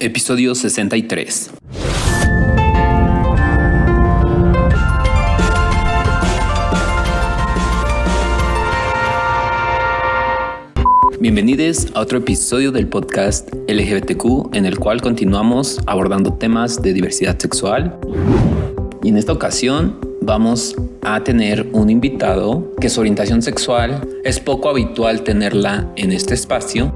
Episodio 63. Bienvenidos a otro episodio del podcast LGBTQ, en el cual continuamos abordando temas de diversidad sexual. Y en esta ocasión vamos a tener un invitado que su orientación sexual es poco habitual tenerla en este espacio,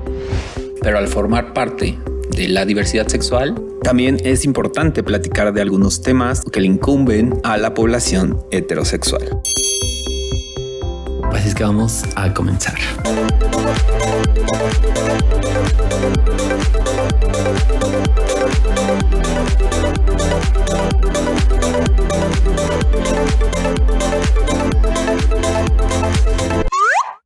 pero al formar parte de la diversidad sexual, también es importante platicar de algunos temas que le incumben a la población heterosexual. Así es que vamos a comenzar.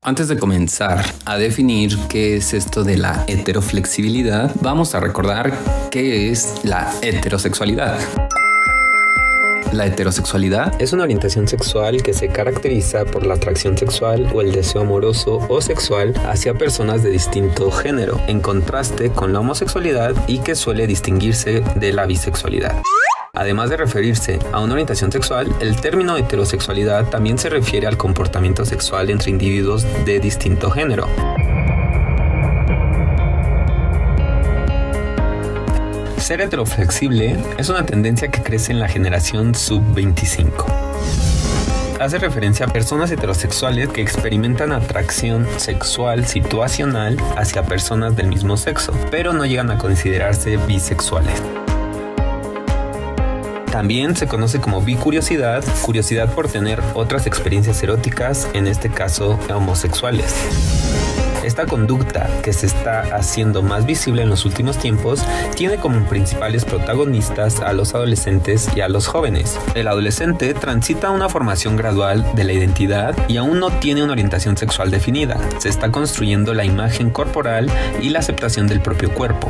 Antes de comenzar a definir qué es esto de la heteroflexibilidad, vamos a recordar qué es la heterosexualidad. La heterosexualidad es una orientación sexual que se caracteriza por la atracción sexual o el deseo amoroso o sexual hacia personas de distinto género, en contraste con la homosexualidad, y que suele distinguirse de la bisexualidad. Además de referirse a una orientación sexual, el término heterosexualidad también se refiere al comportamiento sexual entre individuos de distinto género. Ser heteroflexible es una tendencia que crece en la generación sub-25. Hace referencia a personas heterosexuales que experimentan atracción sexual situacional hacia personas del mismo sexo, pero no llegan a considerarse bisexuales. También se conoce como bicuriosidad, curiosidad por tener otras experiencias eróticas, en este caso homosexuales. Esta conducta, que se está haciendo más visible en los últimos tiempos, tiene como principales protagonistas a los adolescentes y a los jóvenes. El adolescente transita una formación gradual de la identidad y aún no tiene una orientación sexual definida. Se está construyendo la imagen corporal y la aceptación del propio cuerpo.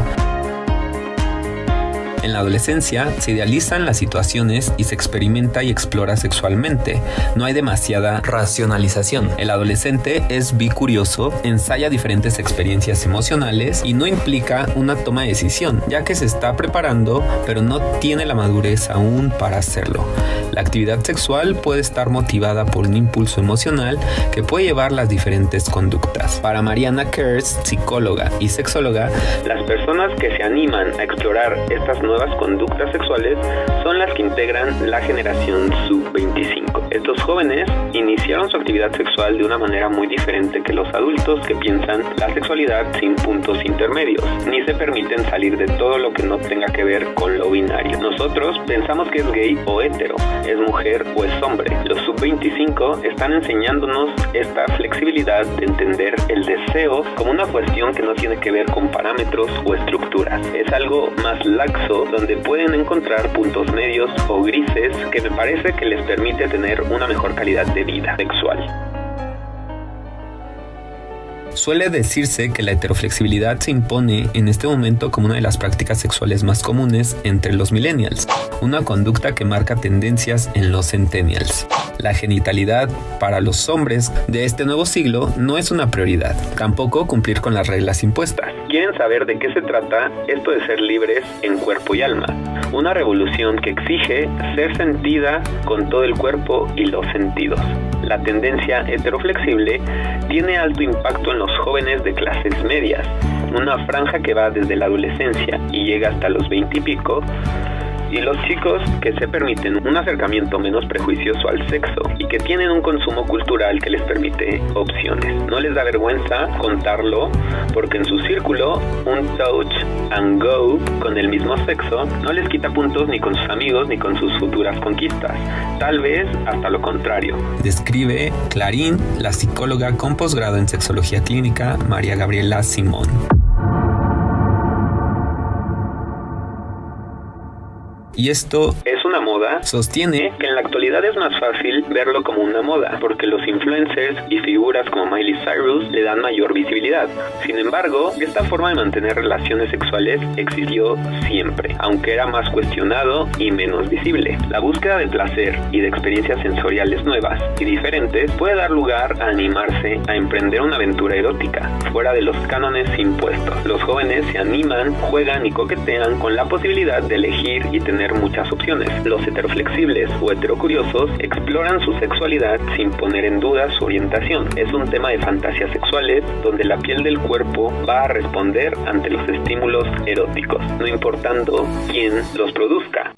En la adolescencia se idealizan las situaciones y se experimenta y explora sexualmente. No hay demasiada racionalización. El adolescente es bicurioso, ensaya diferentes experiencias emocionales y no implica una toma de decisión, ya que se está preparando, pero no tiene la madurez aún para hacerlo. La actividad sexual puede estar motivada por un impulso emocional que puede llevar las diferentes conductas. Para Mariana Kers, psicóloga y sexóloga, las personas que se animan a explorar estas nuevas conductas sexuales son las que integran la generación sub-25. Estos jóvenes iniciaron su actividad sexual de una manera muy diferente que los adultos que piensan la sexualidad sin puntos intermedios, ni se permiten salir de todo lo que no tenga que ver con lo binario. Nosotros pensamos que es gay o hetero, es mujer o es hombre. Los sub-25 están enseñándonos esta flexibilidad de entender el deseo como una cuestión que no tiene que ver con parámetros o estructuras. Es algo más laxo, donde pueden encontrar puntos medios o grises que me parece que les permite tener una mejor calidad de vida sexual. Suele decirse que la heteroflexibilidad se impone en este momento como una de las prácticas sexuales más comunes entre los millennials, una conducta que marca tendencias en los centennials. La genitalidad para los hombres de este nuevo siglo no es una prioridad, tampoco cumplir con las reglas impuestas. ¿Quieren saber de qué se trata esto de ser libres en cuerpo y alma? Una revolución que exige ser sentida con todo el cuerpo y los sentidos. La tendencia heteroflexible tiene alto impacto en los jóvenes de clases medias, una franja que va desde la adolescencia y llega hasta los 20 y pico, y los chicos que se permiten un acercamiento menos prejuicioso al sexo y que tienen un consumo cultural que les permite opciones. No les da vergüenza contarlo, porque en su círculo un touch and go con el mismo sexo no les quita puntos ni con sus amigos ni con sus futuras conquistas, tal vez hasta lo contrario. Describe Clarín la psicóloga con posgrado en sexología clínica María Gabriela Simón. Y esto es una moda, sostiene que en la actualidad es más fácil verlo como una moda, porque los influencers y figuras como Miley Cyrus le dan mayor visibilidad. Sin embargo, esta forma de mantener relaciones sexuales existió siempre, aunque era más cuestionado y menos visible. La búsqueda de placer y de experiencias sensoriales nuevas y diferentes puede dar lugar a animarse a emprender una aventura erótica, fuera de los cánones impuestos. Los jóvenes se animan, juegan y coquetean con la posibilidad de elegir y tener muchas opciones. Los heteroflexibles o heterocuriosos exploran su sexualidad sin poner en duda su orientación. Es un tema de fantasías sexuales donde la piel del cuerpo va a responder ante los estímulos eróticos, no importando quién los produzca.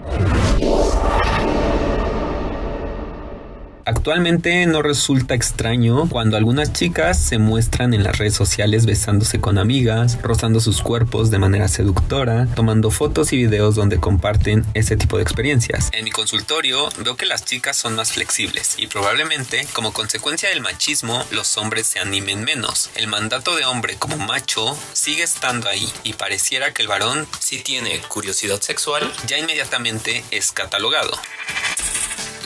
Actualmente no resulta extraño cuando algunas chicas se muestran en las redes sociales besándose con amigas, rozando sus cuerpos de manera seductora, tomando fotos y videos donde comparten ese tipo de experiencias. En mi consultorio veo que las chicas son más flexibles y probablemente como consecuencia del machismo los hombres se animen menos. El mandato de hombre como macho sigue estando ahí y pareciera que el varón, si tiene curiosidad sexual, ya inmediatamente es catalogado.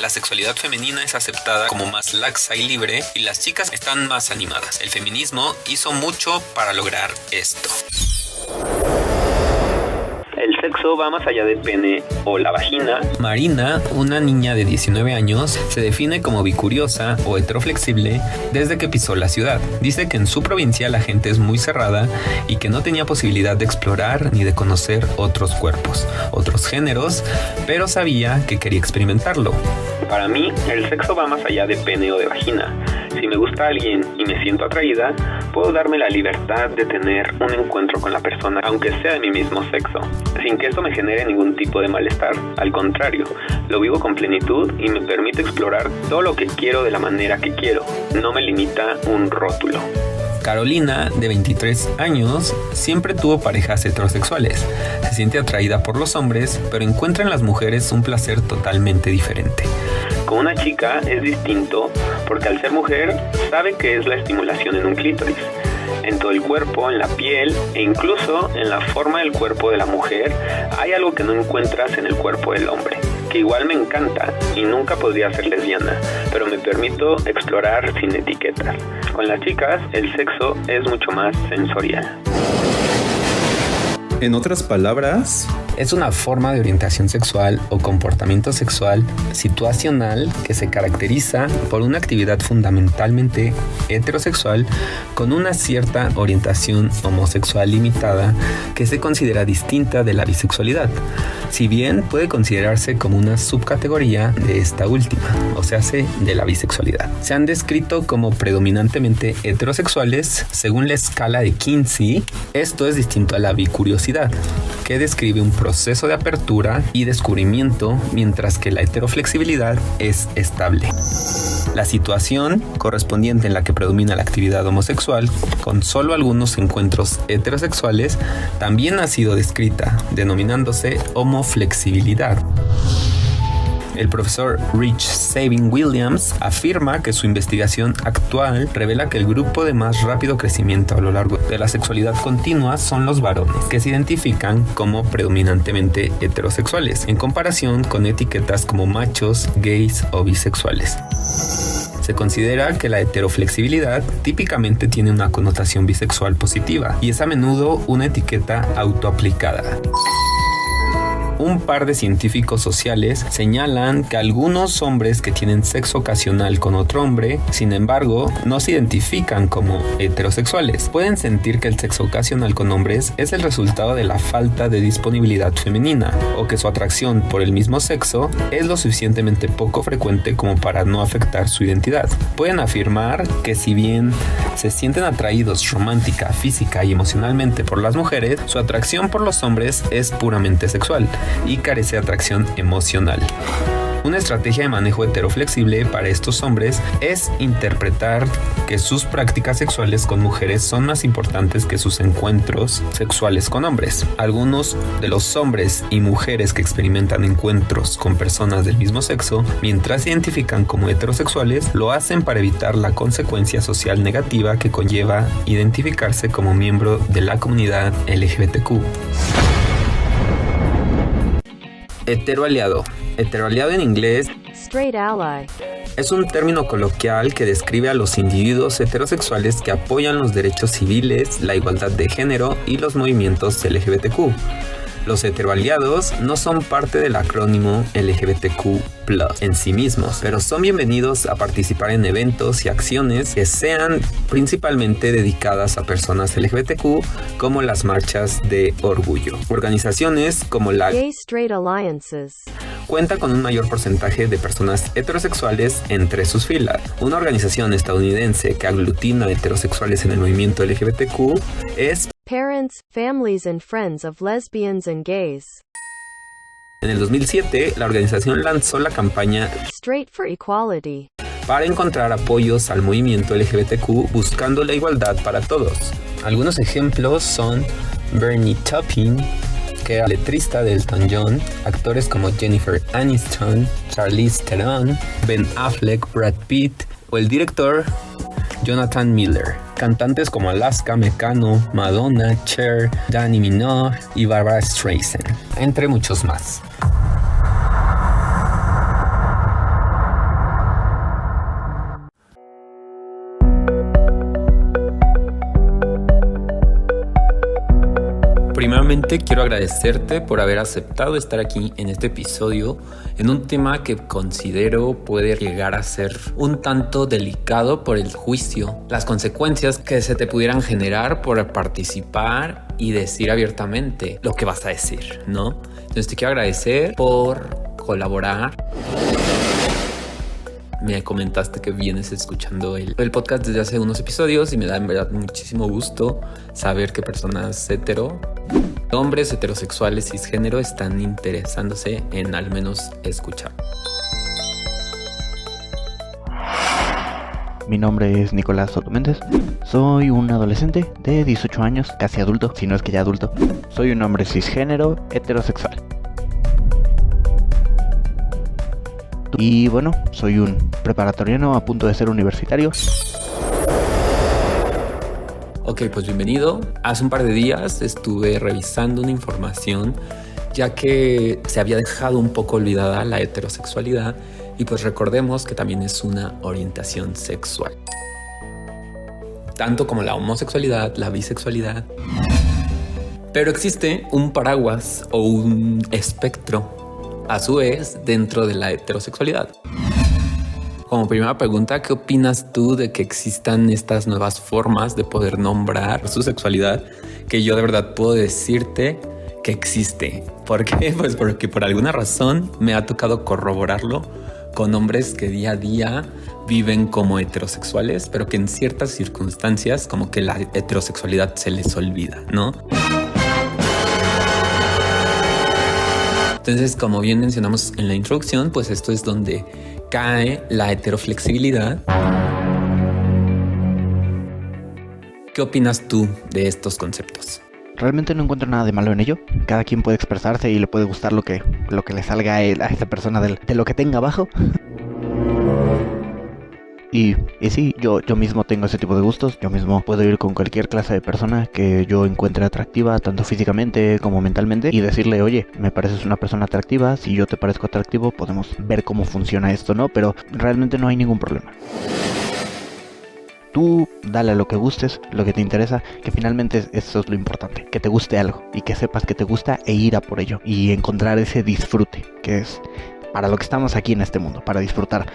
La sexualidad femenina es aceptada como más laxa y libre y las chicas están más animadas. El feminismo hizo mucho para lograr esto. El sexo va más allá del pene o la vagina. Marina, una niña de 19 años, se define como bicuriosa o heteroflexible desde que pisó la ciudad. Dice que en su provincia la gente es muy cerrada y que no tenía posibilidad de explorar ni de conocer otros cuerpos, otros géneros, pero sabía que quería experimentarlo. Para mí, el sexo va más allá de pene o de vagina. Si me gusta alguien y me siento atraída, puedo darme la libertad de tener un encuentro con la persona, aunque sea de mi mismo sexo, sin que eso me genere ningún tipo de malestar. Al contrario, lo vivo con plenitud y me permite explorar todo lo que quiero de la manera que quiero. No me limita un rótulo. Carolina, de 23 años, siempre tuvo parejas heterosexuales. Se siente atraída por los hombres, pero encuentra en las mujeres un placer totalmente diferente. Con una chica es distinto porque al ser mujer sabe que es la estimulación en un clítoris, en todo el cuerpo, en la piel e incluso en la forma del cuerpo de la mujer hay algo que no encuentras en el cuerpo del hombre, que igual me encanta y nunca podría ser lesbiana, pero me permito explorar sin etiquetas. Con las chicas el sexo es mucho más sensorial. En otras palabras, es una forma de orientación sexual o comportamiento sexual situacional que se caracteriza por una actividad fundamentalmente heterosexual con una cierta orientación homosexual limitada que se considera distinta de la bisexualidad, si bien puede considerarse como una subcategoría de esta última, o sea, de la bisexualidad. Se han descrito como predominantemente heterosexuales según la escala de Kinsey. Esto es distinto a la bicuriosidad, que describe un proceso de apertura y descubrimiento, mientras que la heteroflexibilidad es estable. La situación correspondiente en la que predomina la actividad homosexual, con solo algunos encuentros heterosexuales, también ha sido descrita, denominándose homoflexibilidad. El profesor Rich Sabin Williams afirma que su investigación actual revela que el grupo de más rápido crecimiento a lo largo de la sexualidad continua son los varones, que se identifican como predominantemente heterosexuales, en comparación con etiquetas como machos, gays o bisexuales. Se considera que la heteroflexibilidad típicamente tiene una connotación bisexual positiva y es a menudo una etiqueta autoaplicada. Un par de científicos sociales señalan que algunos hombres que tienen sexo ocasional con otro hombre, sin embargo, no se identifican como heterosexuales. Pueden sentir que el sexo ocasional con hombres es el resultado de la falta de disponibilidad femenina, o que su atracción por el mismo sexo es lo suficientemente poco frecuente como para no afectar su identidad. Pueden afirmar que si bien se sienten atraídos romántica, física y emocionalmente por las mujeres, su atracción por los hombres es puramente sexual y carece de atracción emocional. Una estrategia de manejo heteroflexible para estos hombres es interpretar que sus prácticas sexuales con mujeres son más importantes que sus encuentros sexuales con hombres. Algunos de los hombres y mujeres que experimentan encuentros con personas del mismo sexo, mientras se identifican como heterosexuales, lo hacen para evitar la consecuencia social negativa que conlleva identificarse como miembro de la comunidad LGBTQ. Heteroaliado. Heteroaliado en inglés Straight ally. es un término coloquial que describe a los individuos heterosexuales que apoyan los derechos civiles, la igualdad de género y los movimientos LGBTQ. Los heteroaliados no son parte del acrónimo LGBTQ+ en sí mismos, pero son bienvenidos a participar en eventos y acciones que sean principalmente dedicadas a personas LGBTQ, como las marchas de orgullo. Organizaciones como la Gay Straight Alliances. cuenta con un mayor porcentaje de personas heterosexuales entre sus filas. Una organización estadounidense que aglutina a heterosexuales en el movimiento LGBTQ es Parents, Families and Friends of Lesbians and Gays. En el 2007, la organización lanzó la campaña Straight for Equality. para encontrar apoyos al movimiento LGBTQ buscando la igualdad para todos. Algunos ejemplos son Bernie Taupin, que era letrista de Elton John, actores como Jennifer Aniston, Charlize Theron, Ben Affleck, Brad Pitt o el director Jonathan Miller. Cantantes como Alaska, Mecano, Madonna, Cher, Dannii Minogue y Barbra Streisand, entre muchos más. Primeramente quiero agradecerte por haber aceptado estar aquí en este episodio en un tema que considero puede llegar a ser un tanto delicado por el juicio, las consecuencias que se te pudieran generar por participar y decir abiertamente lo que vas a decir, ¿no? Entonces te quiero agradecer por colaborar. Me comentaste que vienes escuchando el podcast desde hace unos episodios y me da en verdad muchísimo gusto saber que personas hombres heterosexuales cisgénero están interesándose en al menos escuchar. Mi nombre es Nicolás Soto Méndez. Soy un adolescente de 18 años, casi adulto, si no es que ya adulto. Soy un hombre cisgénero heterosexual. Y bueno, soy un preparatoriano a punto de ser universitario. Ok, pues bienvenido. Hace un par de días estuve revisando una información ya que se había dejado un poco olvidada la heterosexualidad y pues recordemos que también es una orientación sexual. Tanto como la homosexualidad, la bisexualidad. Pero existe un paraguas o un espectro a su vez dentro de la heterosexualidad. Como primera pregunta, ¿qué opinas tú de que existan estas nuevas formas de poder nombrar su sexualidad? Que yo de verdad puedo decirte que existe. ¿Por qué? Pues porque por alguna razón me ha tocado corroborarlo con hombres que día a día viven como heterosexuales, pero que en ciertas circunstancias como que la heterosexualidad se les olvida, ¿no? Entonces, como bien mencionamos en la introducción, pues esto es donde cae la heteroflexibilidad. ¿Qué opinas tú de estos conceptos? Realmente no encuentro nada de malo en ello. Cada quien puede expresarse y le puede gustar lo que le salga a esa persona de lo que tenga abajo. Y sí, yo mismo tengo ese tipo de gustos. Yo mismo puedo ir con cualquier clase de persona que yo encuentre atractiva, tanto físicamente como mentalmente, y decirle, oye, me pareces una persona atractiva, si yo te parezco atractivo, podemos ver cómo funciona esto, ¿no? Pero realmente no hay ningún problema. Tú dale a lo que gustes, lo que te interesa, que finalmente eso es lo importante, que te guste algo y que sepas que te gusta e ir a por ello y encontrar ese disfrute, que es para lo que estamos aquí en este mundo, para disfrutar.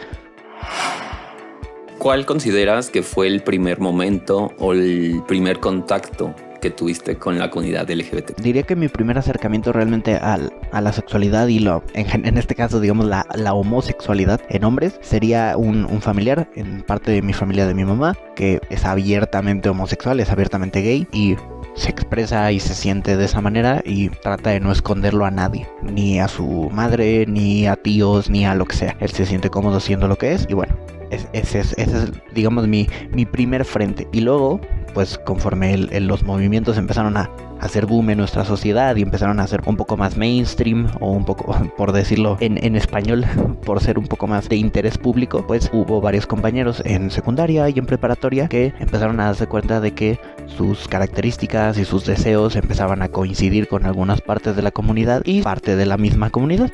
¿Cuál consideras que fue el primer momento o el primer contacto que tuviste con la comunidad LGBT? Diría que mi primer acercamiento realmente a la sexualidad y en este caso digamos la homosexualidad en hombres sería un familiar en parte de mi familia de mi mamá que es abiertamente homosexual, es abiertamente gay y se expresa y se siente de esa manera y trata de no esconderlo a nadie, ni a su madre, ni a tíos, ni a lo que sea. Él se siente cómodo siendo lo que es y bueno, ese es, digamos, mi primer frente. Y luego, pues conforme los movimientos empezaron a hacer boom en nuestra sociedad y empezaron a ser un poco más mainstream, o un poco, por decirlo en español, por ser un poco más de interés público, pues hubo varios compañeros en secundaria y en preparatoria que empezaron a darse cuenta de que sus características y sus deseos empezaban a coincidir con algunas partes de la comunidad y parte de la misma comunidad.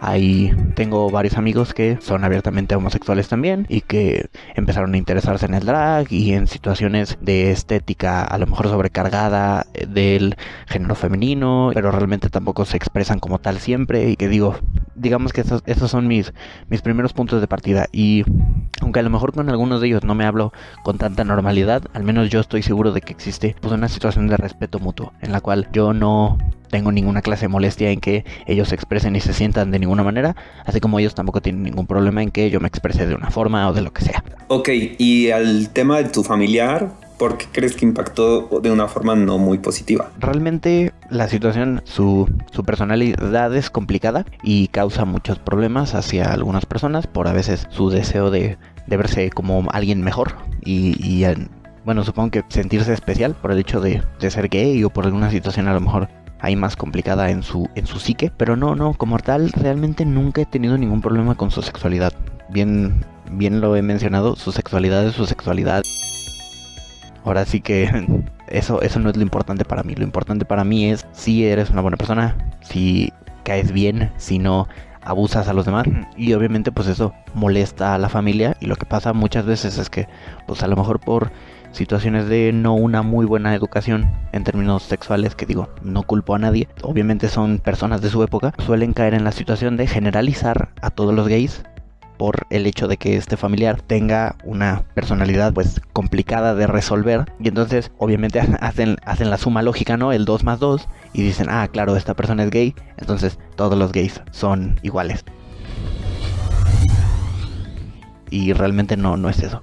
Ahí tengo varios amigos que son abiertamente homosexuales también y que empezaron a interesarse en el drag y en situaciones de estética a lo mejor sobrecargada del género femenino, pero realmente tampoco se expresan como tal siempre, y que digamos que esos son mis primeros puntos de partida. Y aunque a lo mejor con algunos de ellos no me hablo con tanta normalidad, al menos yo estoy seguro de que existe pues una situación de respeto mutuo en la cual yo no tengo ninguna clase de molestia en que ellos se expresen y se sientan de ninguna manera, así como ellos tampoco tienen ningún problema en que yo me exprese de una forma o de lo que sea. Ok, y al tema de tu familiar, ¿por qué crees que impactó de una forma no muy positiva? Realmente la situación, su personalidad es complicada y causa muchos problemas hacia algunas personas por a veces su deseo de verse como alguien mejor y bueno, supongo que sentirse especial por el hecho de ser gay o por alguna situación a lo mejor ahí más complicada en su psique, pero no, como tal, realmente nunca he tenido ningún problema con su sexualidad. Bien lo he mencionado, su sexualidad es su sexualidad. Ahora sí que eso no es lo importante para mí. Lo importante para mí es si eres una buena persona, si caes bien, si no abusas a los demás, y obviamente pues eso molesta a la familia. Y lo que pasa muchas veces es que pues a lo mejor por situaciones de no una muy buena educación en términos sexuales, que digo, no culpo a nadie, obviamente son personas de su época, suelen caer en la situación de generalizar a todos los gays por el hecho de que este familiar tenga una personalidad pues complicada de resolver, y entonces obviamente hacen la suma lógica, ¿no? El 2 más 2, y dicen, ah, claro, esta persona es gay, entonces todos los gays son iguales. Y realmente no es eso.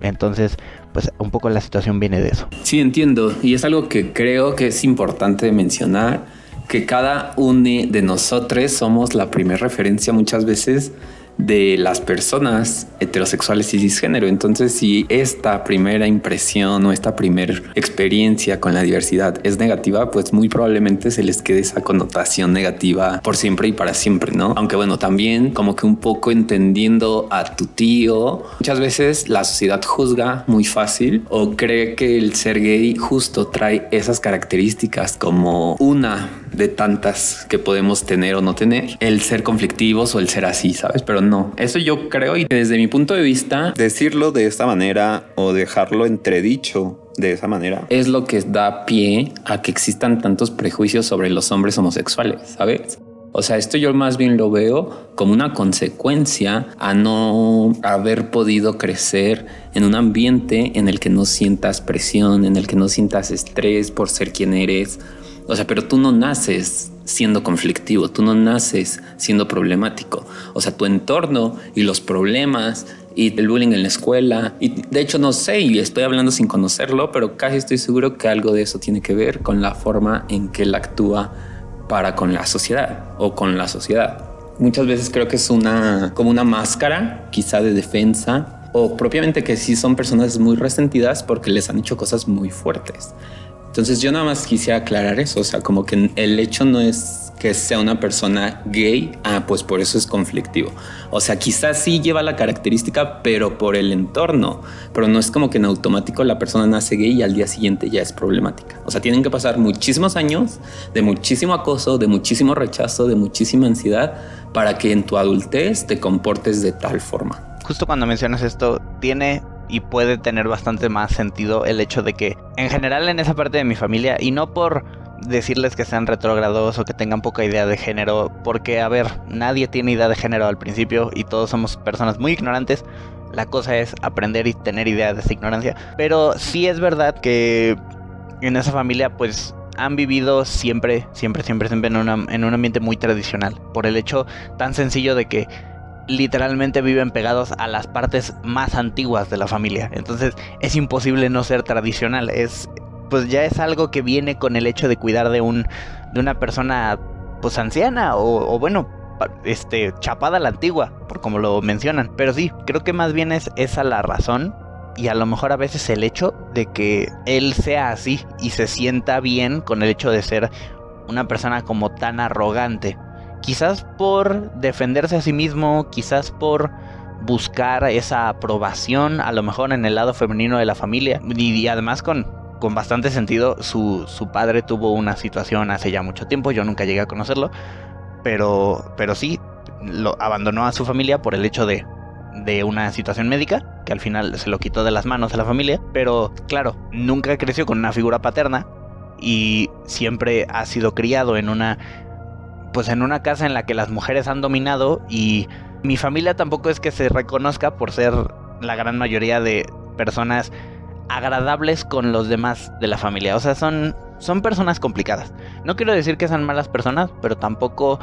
Entonces, pues un poco la situación viene de eso. Sí, entiendo. Y es algo que creo que es importante mencionar, que cada uno de nosotros somos la primera referencia muchas veces de las personas heterosexuales y cisgénero. Entonces, si esta primera impresión o esta primera experiencia con la diversidad es negativa, pues muy probablemente se les quede esa connotación negativa por siempre y para siempre, ¿no? Aunque bueno, también como que un poco entendiendo a tu tío, muchas veces la sociedad juzga muy fácil o cree que el ser gay justo trae esas características como una de tantas que podemos tener o no tener, el ser conflictivos o el ser así, ¿sabes? Pero no, eso yo creo, y desde mi punto de vista, decirlo de esta manera o dejarlo entredicho de esa manera es lo que da pie a que existan tantos prejuicios sobre los hombres homosexuales, ¿sabes? O sea, esto yo más bien lo veo como una consecuencia a no haber podido crecer en un ambiente en el que no sientas presión, en el que no sientas estrés por ser quien eres. O sea, pero tú no naces siendo conflictivo, tú no naces siendo problemático. O sea, tu entorno y los problemas y el bullying en la escuela, y de hecho no sé, y estoy hablando sin conocerlo, pero casi estoy seguro que algo de eso tiene que ver con la forma en que él actúa para con la sociedad o con la sociedad. Muchas veces creo que es como una máscara, quizá de defensa, o propiamente que sí son personas muy resentidas porque les han hecho cosas muy fuertes. Entonces yo nada más quisiera aclarar eso, o sea, como que el hecho no es que sea una persona gay, pues por eso es conflictivo. O sea, quizás sí lleva la característica, pero por el entorno. Pero no es como que en automático la persona nace gay y al día siguiente ya es problemática. O sea, tienen que pasar muchísimos años de muchísimo acoso, de muchísimo rechazo, de muchísima ansiedad para que en tu adultez te comportes de tal forma. Justo cuando mencionas esto, tiene y puede tener bastante más sentido el hecho de que en general en esa parte de mi familia, y no por decirles que sean retrógrados o que tengan poca idea de género, porque a ver, nadie tiene idea de género al principio y todos somos personas muy ignorantes. La cosa es aprender y tener idea de esa ignorancia, pero sí es verdad que en esa familia pues han vivido siempre en un ambiente muy tradicional, por el hecho tan sencillo de que literalmente viven pegados a las partes más antiguas de la familia. Entonces es imposible no ser tradicional. Pues ya es algo que viene con el hecho de cuidar de una persona pues anciana o bueno, chapada a la antigua, por como lo mencionan. Pero sí, creo que más bien es esa la razón. Y a lo mejor a veces el hecho de que él sea así y se sienta bien con el hecho de ser una persona como tan arrogante. Quizás por defenderse a sí mismo, quizás por buscar esa aprobación, a lo mejor en el lado femenino de la familia. Y además con bastante sentido, su padre tuvo una situación hace ya mucho tiempo, yo nunca llegué a conocerlo, pero sí, lo abandonó a su familia por el hecho de una situación médica, que al final se lo quitó de las manos a la familia. Pero claro, nunca creció con una figura paterna y siempre ha sido criado en una casa en la que las mujeres han dominado, y mi familia tampoco es que se reconozca por ser la gran mayoría de personas agradables con los demás de la familia. O sea, son personas complicadas. No quiero decir que sean malas personas, pero tampoco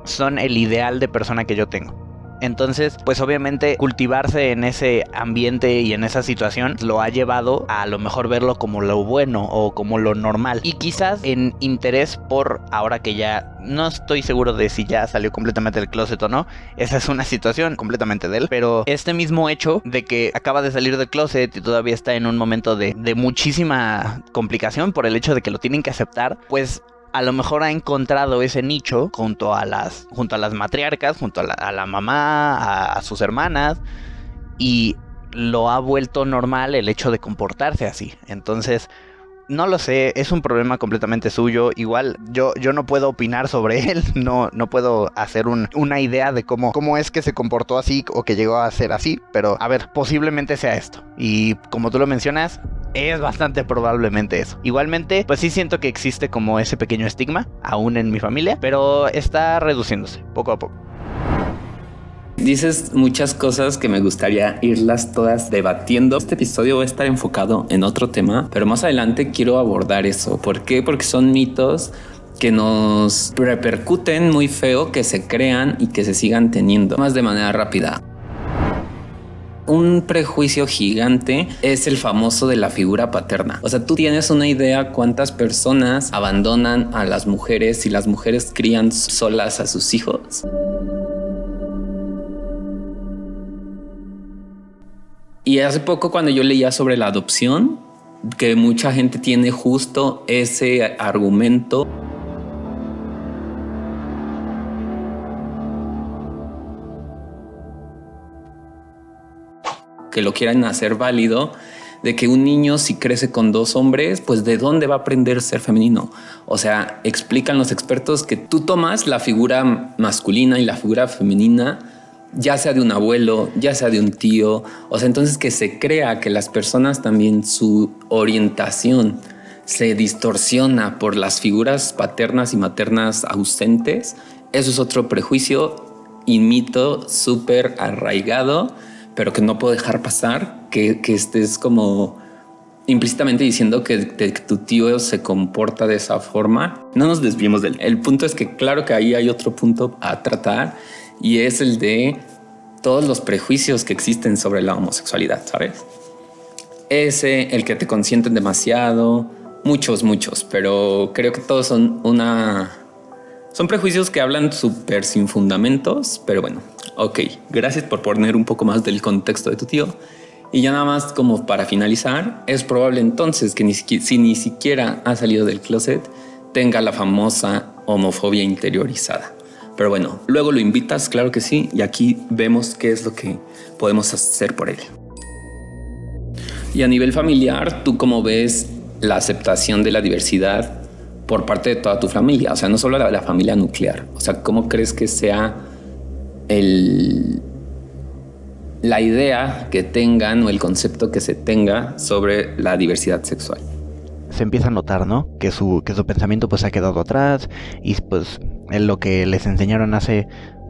son el ideal de persona que yo tengo. Entonces, pues obviamente cultivarse en ese ambiente y en esa situación lo ha llevado a lo mejor verlo como lo bueno o como lo normal. Y quizás en interés por, ahora que ya no estoy seguro de si ya salió completamente del closet o no, esa es una situación completamente de él, pero este mismo hecho de que acaba de salir del closet y todavía está en un momento de muchísima complicación por el hecho de que lo tienen que aceptar, pues a lo mejor ha encontrado ese nicho junto a las matriarcas, junto a la mamá, a sus hermanas, y lo ha vuelto normal el hecho de comportarse así. Entonces, no lo sé, es un problema completamente suyo. Igual yo no puedo opinar sobre él, no puedo hacer una idea de cómo es que se comportó así o que llegó a ser así, pero a ver, posiblemente sea esto. Y como tú lo mencionas, es bastante probablemente eso. Igualmente, pues sí siento que existe como ese pequeño estigma aún en mi familia, pero está reduciéndose poco a poco. Dices muchas cosas que me gustaría irlas todas debatiendo. Este episodio va a estar enfocado en otro tema, pero más adelante quiero abordar eso. ¿Por qué? Porque son mitos que nos repercuten muy feo, que se crean y que se sigan teniendo. Más de manera rápida. Un prejuicio gigante es el famoso de la figura paterna. O sea, tú tienes una idea cuántas personas abandonan a las mujeres y las mujeres crían solas a sus hijos. Y hace poco, cuando yo leía sobre la adopción, que mucha gente tiene justo ese argumento. Que lo quieran hacer válido, de que un niño, si crece con dos hombres, pues ¿de dónde va a aprender a ser femenino? O sea, explican los expertos que tú tomas la figura masculina y la figura femenina, ya sea de un abuelo, ya sea de un tío. O sea, entonces que se crea que las personas también, su orientación se distorsiona por las figuras paternas y maternas ausentes. Eso es otro prejuicio y mito súper arraigado, pero que no puedo dejar pasar, que estés como implícitamente diciendo que tu tío se comporta de esa forma. No nos desviemos de él. El punto es que claro que ahí hay otro punto a tratar, y es el de todos los prejuicios que existen sobre la homosexualidad, ¿sabes? El que te consienten demasiado, muchos, pero creo que todos son prejuicios que hablan súper sin fundamentos, pero bueno, ok. Gracias por poner un poco más del contexto de tu tío. Y ya nada más como para finalizar, es probable entonces que si ni siquiera ha salido del closet, tenga la famosa homofobia interiorizada. Pero bueno, luego lo invitas, claro que sí, y aquí vemos qué es lo que podemos hacer por él. Y a nivel familiar, ¿tú cómo ves la aceptación de la diversidad por parte de toda tu familia? O sea, no solo la familia nuclear. O sea, ¿cómo crees que sea la idea que tengan o el concepto que se tenga sobre la diversidad sexual? Se empieza a notar, ¿no? Que su pensamiento pues ha quedado atrás, y pues lo que les enseñaron hace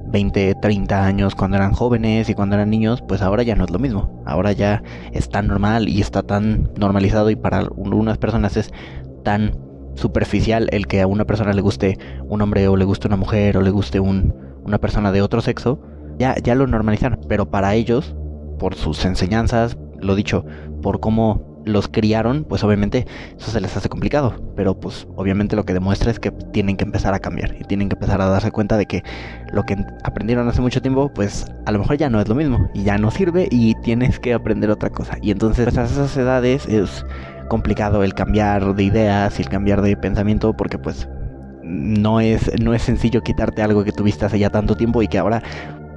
20, 30 años cuando eran jóvenes y cuando eran niños, pues ahora ya no es lo mismo. Ahora ya es tan normal y está tan normalizado, y para algunas personas es tan superficial el que a una persona le guste un hombre o le guste una mujer o le guste una persona de otro sexo. Ya lo normalizaron, pero para ellos, por sus enseñanzas, lo dicho, por cómo los criaron, pues obviamente eso se les hace complicado, pero pues obviamente lo que demuestra es que tienen que empezar a cambiar y tienen que empezar a darse cuenta de que lo que aprendieron hace mucho tiempo, pues a lo mejor ya no es lo mismo y ya no sirve y tienes que aprender otra cosa. Y entonces pues, a esas edades es complicado el cambiar de ideas y el cambiar de pensamiento, porque pues no es sencillo quitarte algo que tuviste hace ya tanto tiempo y que ahora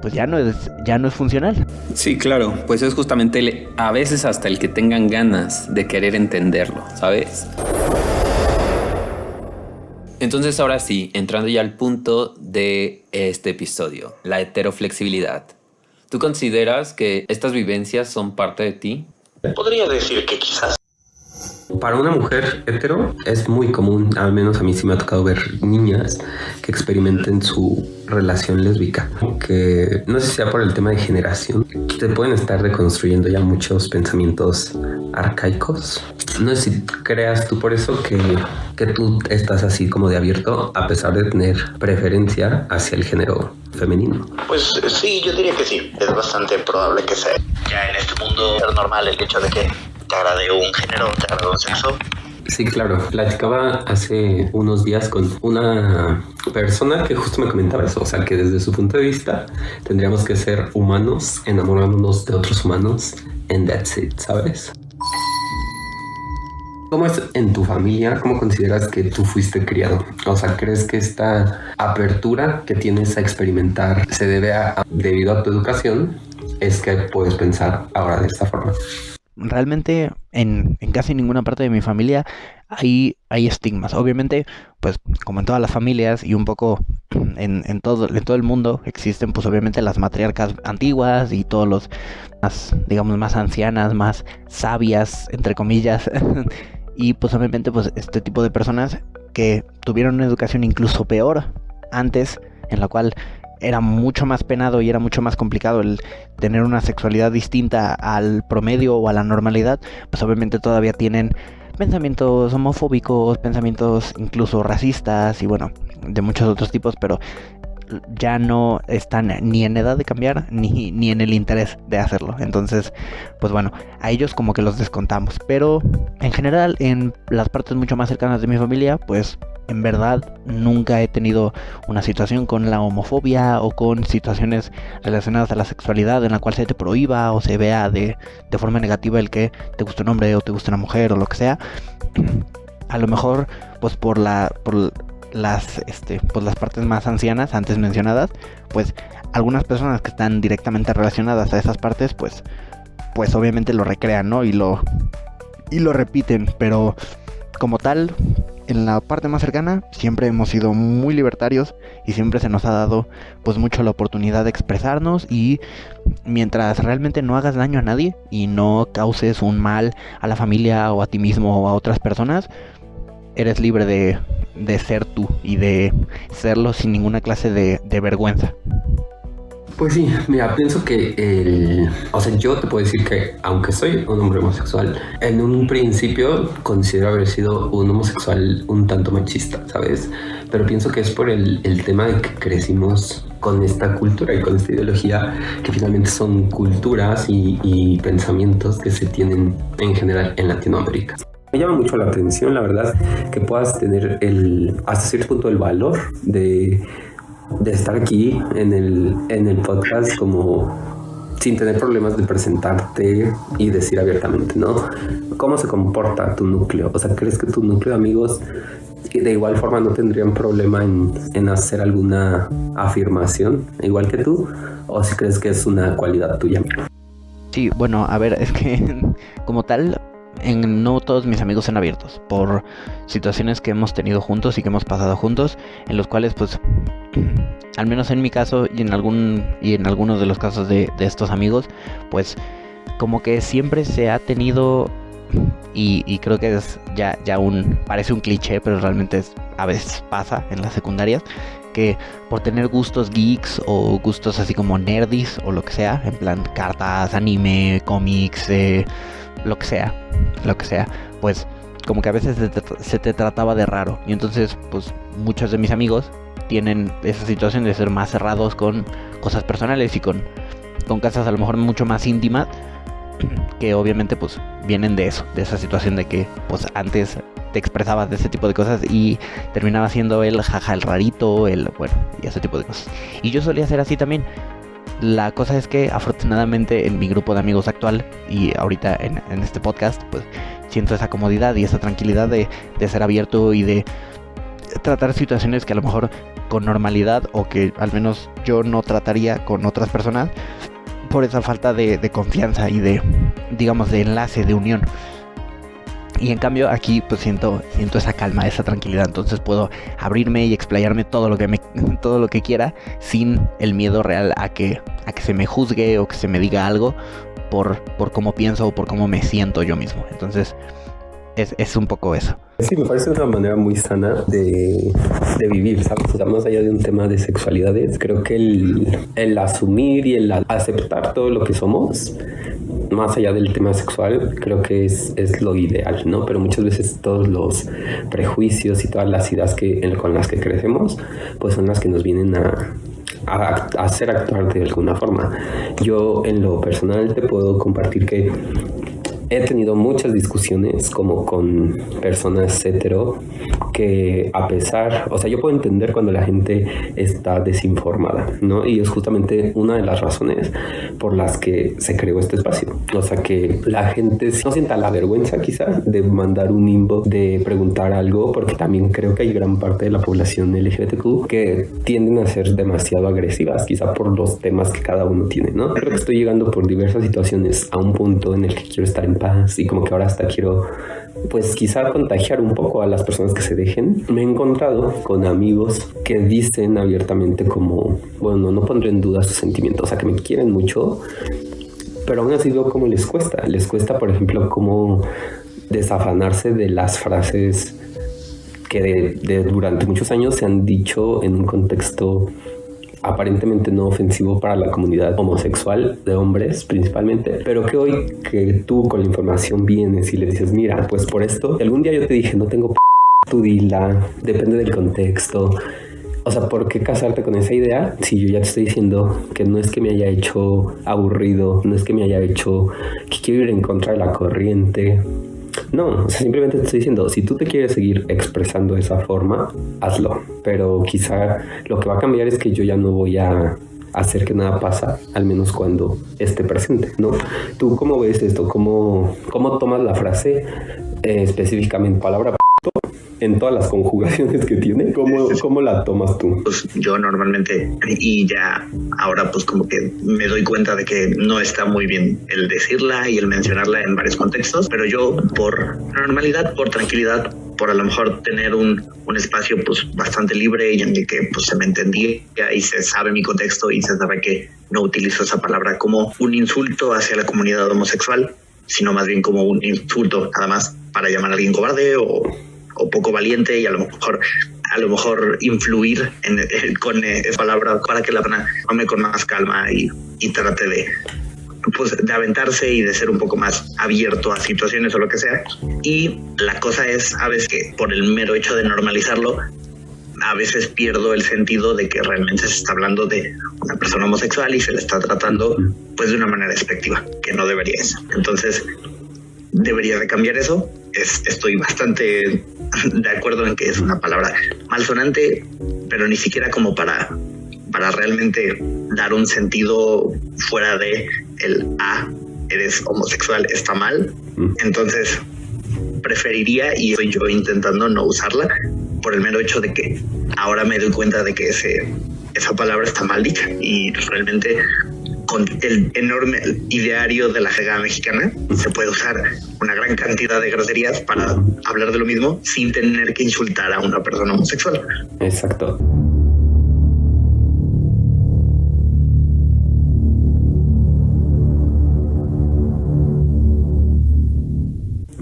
pues ya no es funcional. Sí, claro, pues es justamente a veces hasta el que tengan ganas de querer entenderlo, ¿sabes? Entonces ahora sí, entrando ya al punto de este episodio, la heteroflexibilidad. ¿Tú consideras que estas vivencias son parte de ti? Podría decir que quizás. Para una mujer hetero es muy común, al menos a mí sí me ha tocado ver niñas que experimenten su relación lésbica, que no sé si sea por el tema de generación, te pueden estar reconstruyendo ya muchos pensamientos arcaicos. No sé si creas tú por eso que tú estás así como de abierto a pesar de tener preferencia hacia el género femenino. Pues sí, yo diría que sí, es bastante probable que sea ya en este mundo normal el hecho de que te agrade un género, te agrade un sexo. Sí, claro. Platicaba hace unos días con una persona que justo me comentaba eso. O sea, que desde su punto de vista tendríamos que ser humanos enamorándonos de otros humanos and that's it, ¿sabes? ¿Cómo es en tu familia? ¿Cómo consideras que tú fuiste criado? O sea, ¿crees que esta apertura que tienes a experimentar se debe debido a tu educación? Es que puedes pensar ahora de esta forma. Realmente en casi ninguna parte de mi familia hay estigmas. Obviamente, pues como en todas las familias y un poco en todo el mundo existen pues obviamente las matriarcas antiguas y todos los más, digamos, más ancianas, más sabias, entre comillas. Y pues obviamente pues este tipo de personas que tuvieron una educación incluso peor antes, en la cual era mucho más penado y era mucho más complicado el tener una sexualidad distinta al promedio o a la normalidad, pues obviamente todavía tienen pensamientos homofóbicos, pensamientos incluso racistas y bueno, de muchos otros tipos, pero ya no están ni en edad de cambiar ni en el interés de hacerlo. Entonces, pues bueno, a ellos como que los descontamos, pero en general en las partes mucho más cercanas de mi familia, pues en verdad nunca he tenido una situación con la homofobia o con situaciones relacionadas a la sexualidad en la cual se te prohíba o se vea de forma negativa el que te guste un hombre o te guste una mujer o lo que sea. A lo mejor pues por las partes más ancianas antes mencionadas, pues algunas personas que están directamente relacionadas a esas partes pues obviamente lo recrean, ¿no? Y lo repiten, pero como tal, en la parte más cercana siempre hemos sido muy libertarios y siempre se nos ha dado pues mucho la oportunidad de expresarnos, y mientras realmente no hagas daño a nadie y no causes un mal a la familia o a ti mismo o a otras personas, eres libre de ser tú y de serlo sin ninguna clase de vergüenza. Pues sí, mira, pienso que yo te puedo decir que aunque soy un hombre homosexual, en un principio considero haber sido un homosexual un tanto machista, ¿sabes? Pero pienso que es por el tema de que crecimos con esta cultura y con esta ideología, que finalmente son culturas y pensamientos que se tienen en general en Latinoamérica. Me llama mucho la atención, la verdad, que puedas tener hasta cierto punto el valor de estar aquí en el podcast como sin tener problemas de presentarte y decir abiertamente, ¿no? ¿Cómo se comporta tu núcleo? O sea, ¿crees que tu núcleo de amigos de igual forma no tendrían problema en hacer alguna afirmación igual que tú? ¿O si crees que es una cualidad tuya? Sí, bueno, a ver, es que como tal, no todos mis amigos son abiertos por situaciones que hemos tenido juntos y que hemos pasado juntos, en los cuales pues al menos en mi caso y en algunos de los casos de estos amigos, pues como que siempre se ha tenido, y creo que es ya parece un cliché, pero realmente a veces pasa en las secundarias, que por tener gustos geeks o gustos así como nerdis o lo que sea, en plan cartas, anime, cómics, lo que sea, pues como que a veces se te trataba de raro, y entonces pues muchos de mis amigos tienen esa situación de ser más cerrados con cosas personales y con cosas a lo mejor mucho más íntimas, que obviamente pues vienen de eso, de esa situación de que pues antes te expresabas de ese tipo de cosas y terminaba siendo el jaja, el rarito, el bueno, y ese tipo de cosas. Y yo solía ser así también. La cosa es que afortunadamente en mi grupo de amigos actual y ahorita en este podcast pues siento esa comodidad y esa tranquilidad de ser abierto y de tratar situaciones que a lo mejor con normalidad o que al menos yo no trataría con otras personas por esa falta de confianza y de, digamos, de enlace, de unión. Y en cambio aquí pues siento esa calma, esa tranquilidad, entonces puedo abrirme y explayarme todo lo que quiera sin el miedo real a que se me juzgue o que se me diga algo por cómo pienso o por cómo me siento yo mismo. Entonces es un poco eso. Sí, me parece una manera muy sana de vivir, ¿sabes? O sea, más allá de un tema de sexualidades, creo que el asumir y el aceptar todo lo que somos, más allá del tema sexual, creo que es lo ideal, ¿no? Pero muchas veces todos los prejuicios y todas las ideas con las que crecemos, pues son las que nos vienen a hacer actuar de alguna forma. Yo en lo personal te puedo compartir que he tenido muchas discusiones como con personas hetero que a pesar, o sea, yo puedo entender cuando la gente está desinformada, ¿no? Y es justamente una de las razones por las que se creó este espacio. O sea, que la gente no sienta la vergüenza quizá de mandar un inbox, de preguntar algo, porque también creo que hay gran parte de la población LGBTQ que tienden a ser demasiado agresivas, quizá por los temas que cada uno tiene, ¿no? Creo que estoy llegando por diversas situaciones a un punto en el que quiero estar en paz y como que ahora hasta quiero pues quizá contagiar un poco a las personas que se dejen. Me he encontrado con amigos que dicen abiertamente como, bueno, no pondré en duda sus sentimientos, o sea, que me quieren mucho, pero aún así veo cómo les cuesta, por ejemplo, cómo desafanarse de las frases que durante muchos años se han dicho en un contexto aparentemente no ofensivo para la comunidad homosexual de hombres principalmente, pero que hoy que tú con la información vienes y le dices, mira, pues por esto, algún día yo te dije, no tengo tú dila, depende del contexto. O sea, ¿por qué casarte con esa idea si yo ya te estoy diciendo que no es que me haya hecho aburrido, no es que me haya hecho que quiero ir en contra de la corriente? No, o sea, simplemente te estoy diciendo, si tú te quieres seguir expresando de esa forma, hazlo. Pero quizá lo que va a cambiar es que yo ya no voy a hacer que nada pasa, al menos cuando esté presente, ¿no? ¿Tú cómo ves esto? ¿Cómo tomas la frase específicamente palabra en todas las conjugaciones que tiene? ¿Cómo la tomas tú? Pues yo normalmente, y ya ahora pues como que me doy cuenta de que no está muy bien el decirla y el mencionarla en varios contextos, pero yo por normalidad, por tranquilidad, por a lo mejor tener un espacio pues bastante libre y en el que pues se me entendía y se sabe mi contexto y se sabe que no utilizo esa palabra como un insulto hacia la comunidad homosexual, sino más bien como un insulto nada más para llamar a alguien cobarde o poco valiente y a lo mejor influir con esa palabra para que la persona tome con más calma y trate de aventarse y de ser un poco más abierto a situaciones o lo que sea. Y la cosa es a veces que por el mero hecho de normalizarlo, a veces pierdo el sentido de que realmente se está hablando de una persona homosexual y se le está tratando pues de una manera despectiva, que no debería ser. Entonces debería de cambiar eso. Estoy bastante de acuerdo en que es una palabra malsonante, pero ni siquiera como para realmente dar un sentido fuera de el eres homosexual, está mal. Entonces preferiría, y estoy yo intentando no usarla por el mero hecho de que ahora me doy cuenta de que esa palabra está mal dicha y realmente con el enorme ideario de la jerga mexicana se puede usar una gran cantidad de groserías para hablar de lo mismo sin tener que insultar a una persona homosexual. Exacto.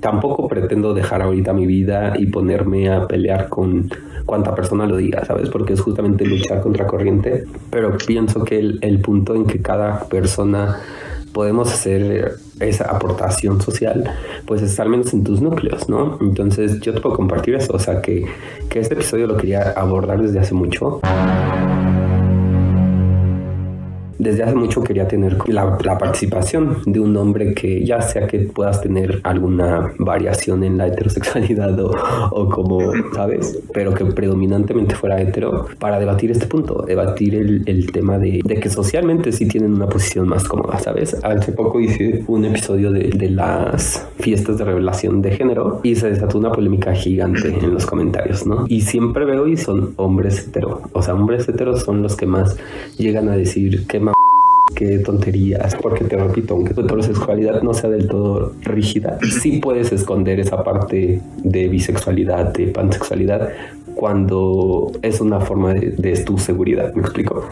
Tampoco pretendo dejar ahorita mi vida y ponerme a pelear con cuanta persona lo diga, ¿sabes? Porque es justamente luchar contra corriente. Pero pienso que el punto en que cada persona podemos hacer esa aportación social, pues es al menos en tus núcleos, ¿no? Entonces yo te puedo compartir eso. O sea, que este episodio lo quería abordar desde hace mucho. desde hace mucho quería tener la participación de un hombre que ya sea que puedas tener alguna variación en la heterosexualidad o como, ¿sabes? Pero que predominantemente fuera hetero para debatir este punto, debatir el tema de que socialmente sí tienen una posición más cómoda, ¿sabes? Hace poco hice un episodio de las fiestas de revelación de género y se desató una polémica gigante en los comentarios, ¿no? Y siempre veo y son hombres hetero. O sea, hombres heteros son los que más llegan a decir qué tonterías, porque te repito, aunque tu heterosexualidad no sea del todo rígida, sí puedes esconder esa parte de bisexualidad, de pansexualidad, cuando es una forma de tu seguridad. ¿Me explico?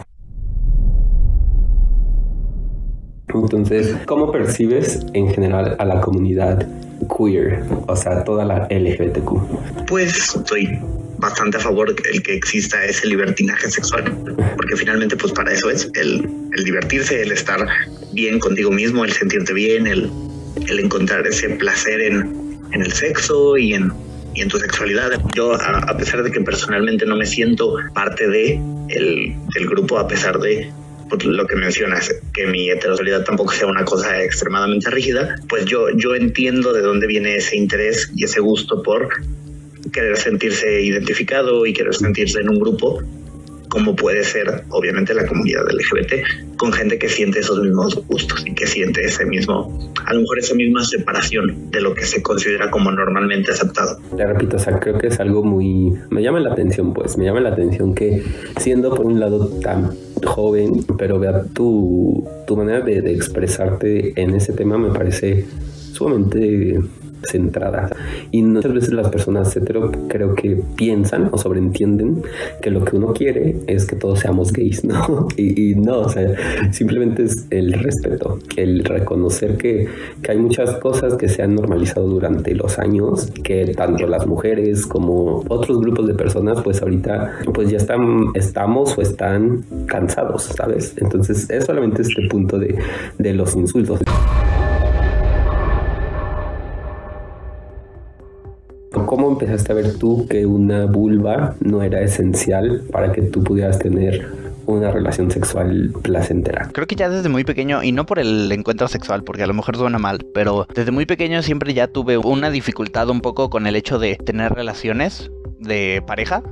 Entonces, ¿cómo percibes en general a la comunidad queer? O sea, toda la LGBTQ. Pues estoy bastante a favor el que exista ese libertinaje sexual, porque finalmente pues para eso es el divertirse, el estar bien contigo mismo, el sentirte bien, el encontrar ese placer en el sexo y en tu sexualidad. Yo, a pesar de que personalmente no me siento parte de el grupo, a pesar de pues, lo que mencionas, que mi heterosexualidad tampoco sea una cosa extremadamente rígida, pues yo entiendo de dónde viene ese interés y ese gusto por querer sentirse identificado y querer sentirse en un grupo, como puede ser obviamente la comunidad LGBT, con gente que siente esos mismos gustos y que siente ese mismo, a lo mejor esa misma separación de lo que se considera como normalmente aceptado. Te repito, o sea, creo que es algo muy... me llama la atención que siendo por un lado tan joven, pero vea tu manera de expresarte en ese tema me parece sumamente centrada, y muchas veces las personas hetero creo que piensan o sobreentienden que lo que uno quiere es que todos seamos gays, ¿no? Y no, o sea, simplemente es el respeto, el reconocer que hay muchas cosas que se han normalizado durante los años, que tanto las mujeres como otros grupos de personas pues ahorita pues ya estamos o están cansados, ¿sabes? Entonces es solamente este punto de los insultos. ¿Cómo empezaste a ver tú que una vulva no era esencial para que tú pudieras tener una relación sexual placentera? Creo que ya desde muy pequeño, y no por el encuentro sexual, porque a lo mejor suena mal, pero desde muy pequeño siempre ya tuve una dificultad un poco con el hecho de tener relaciones de pareja,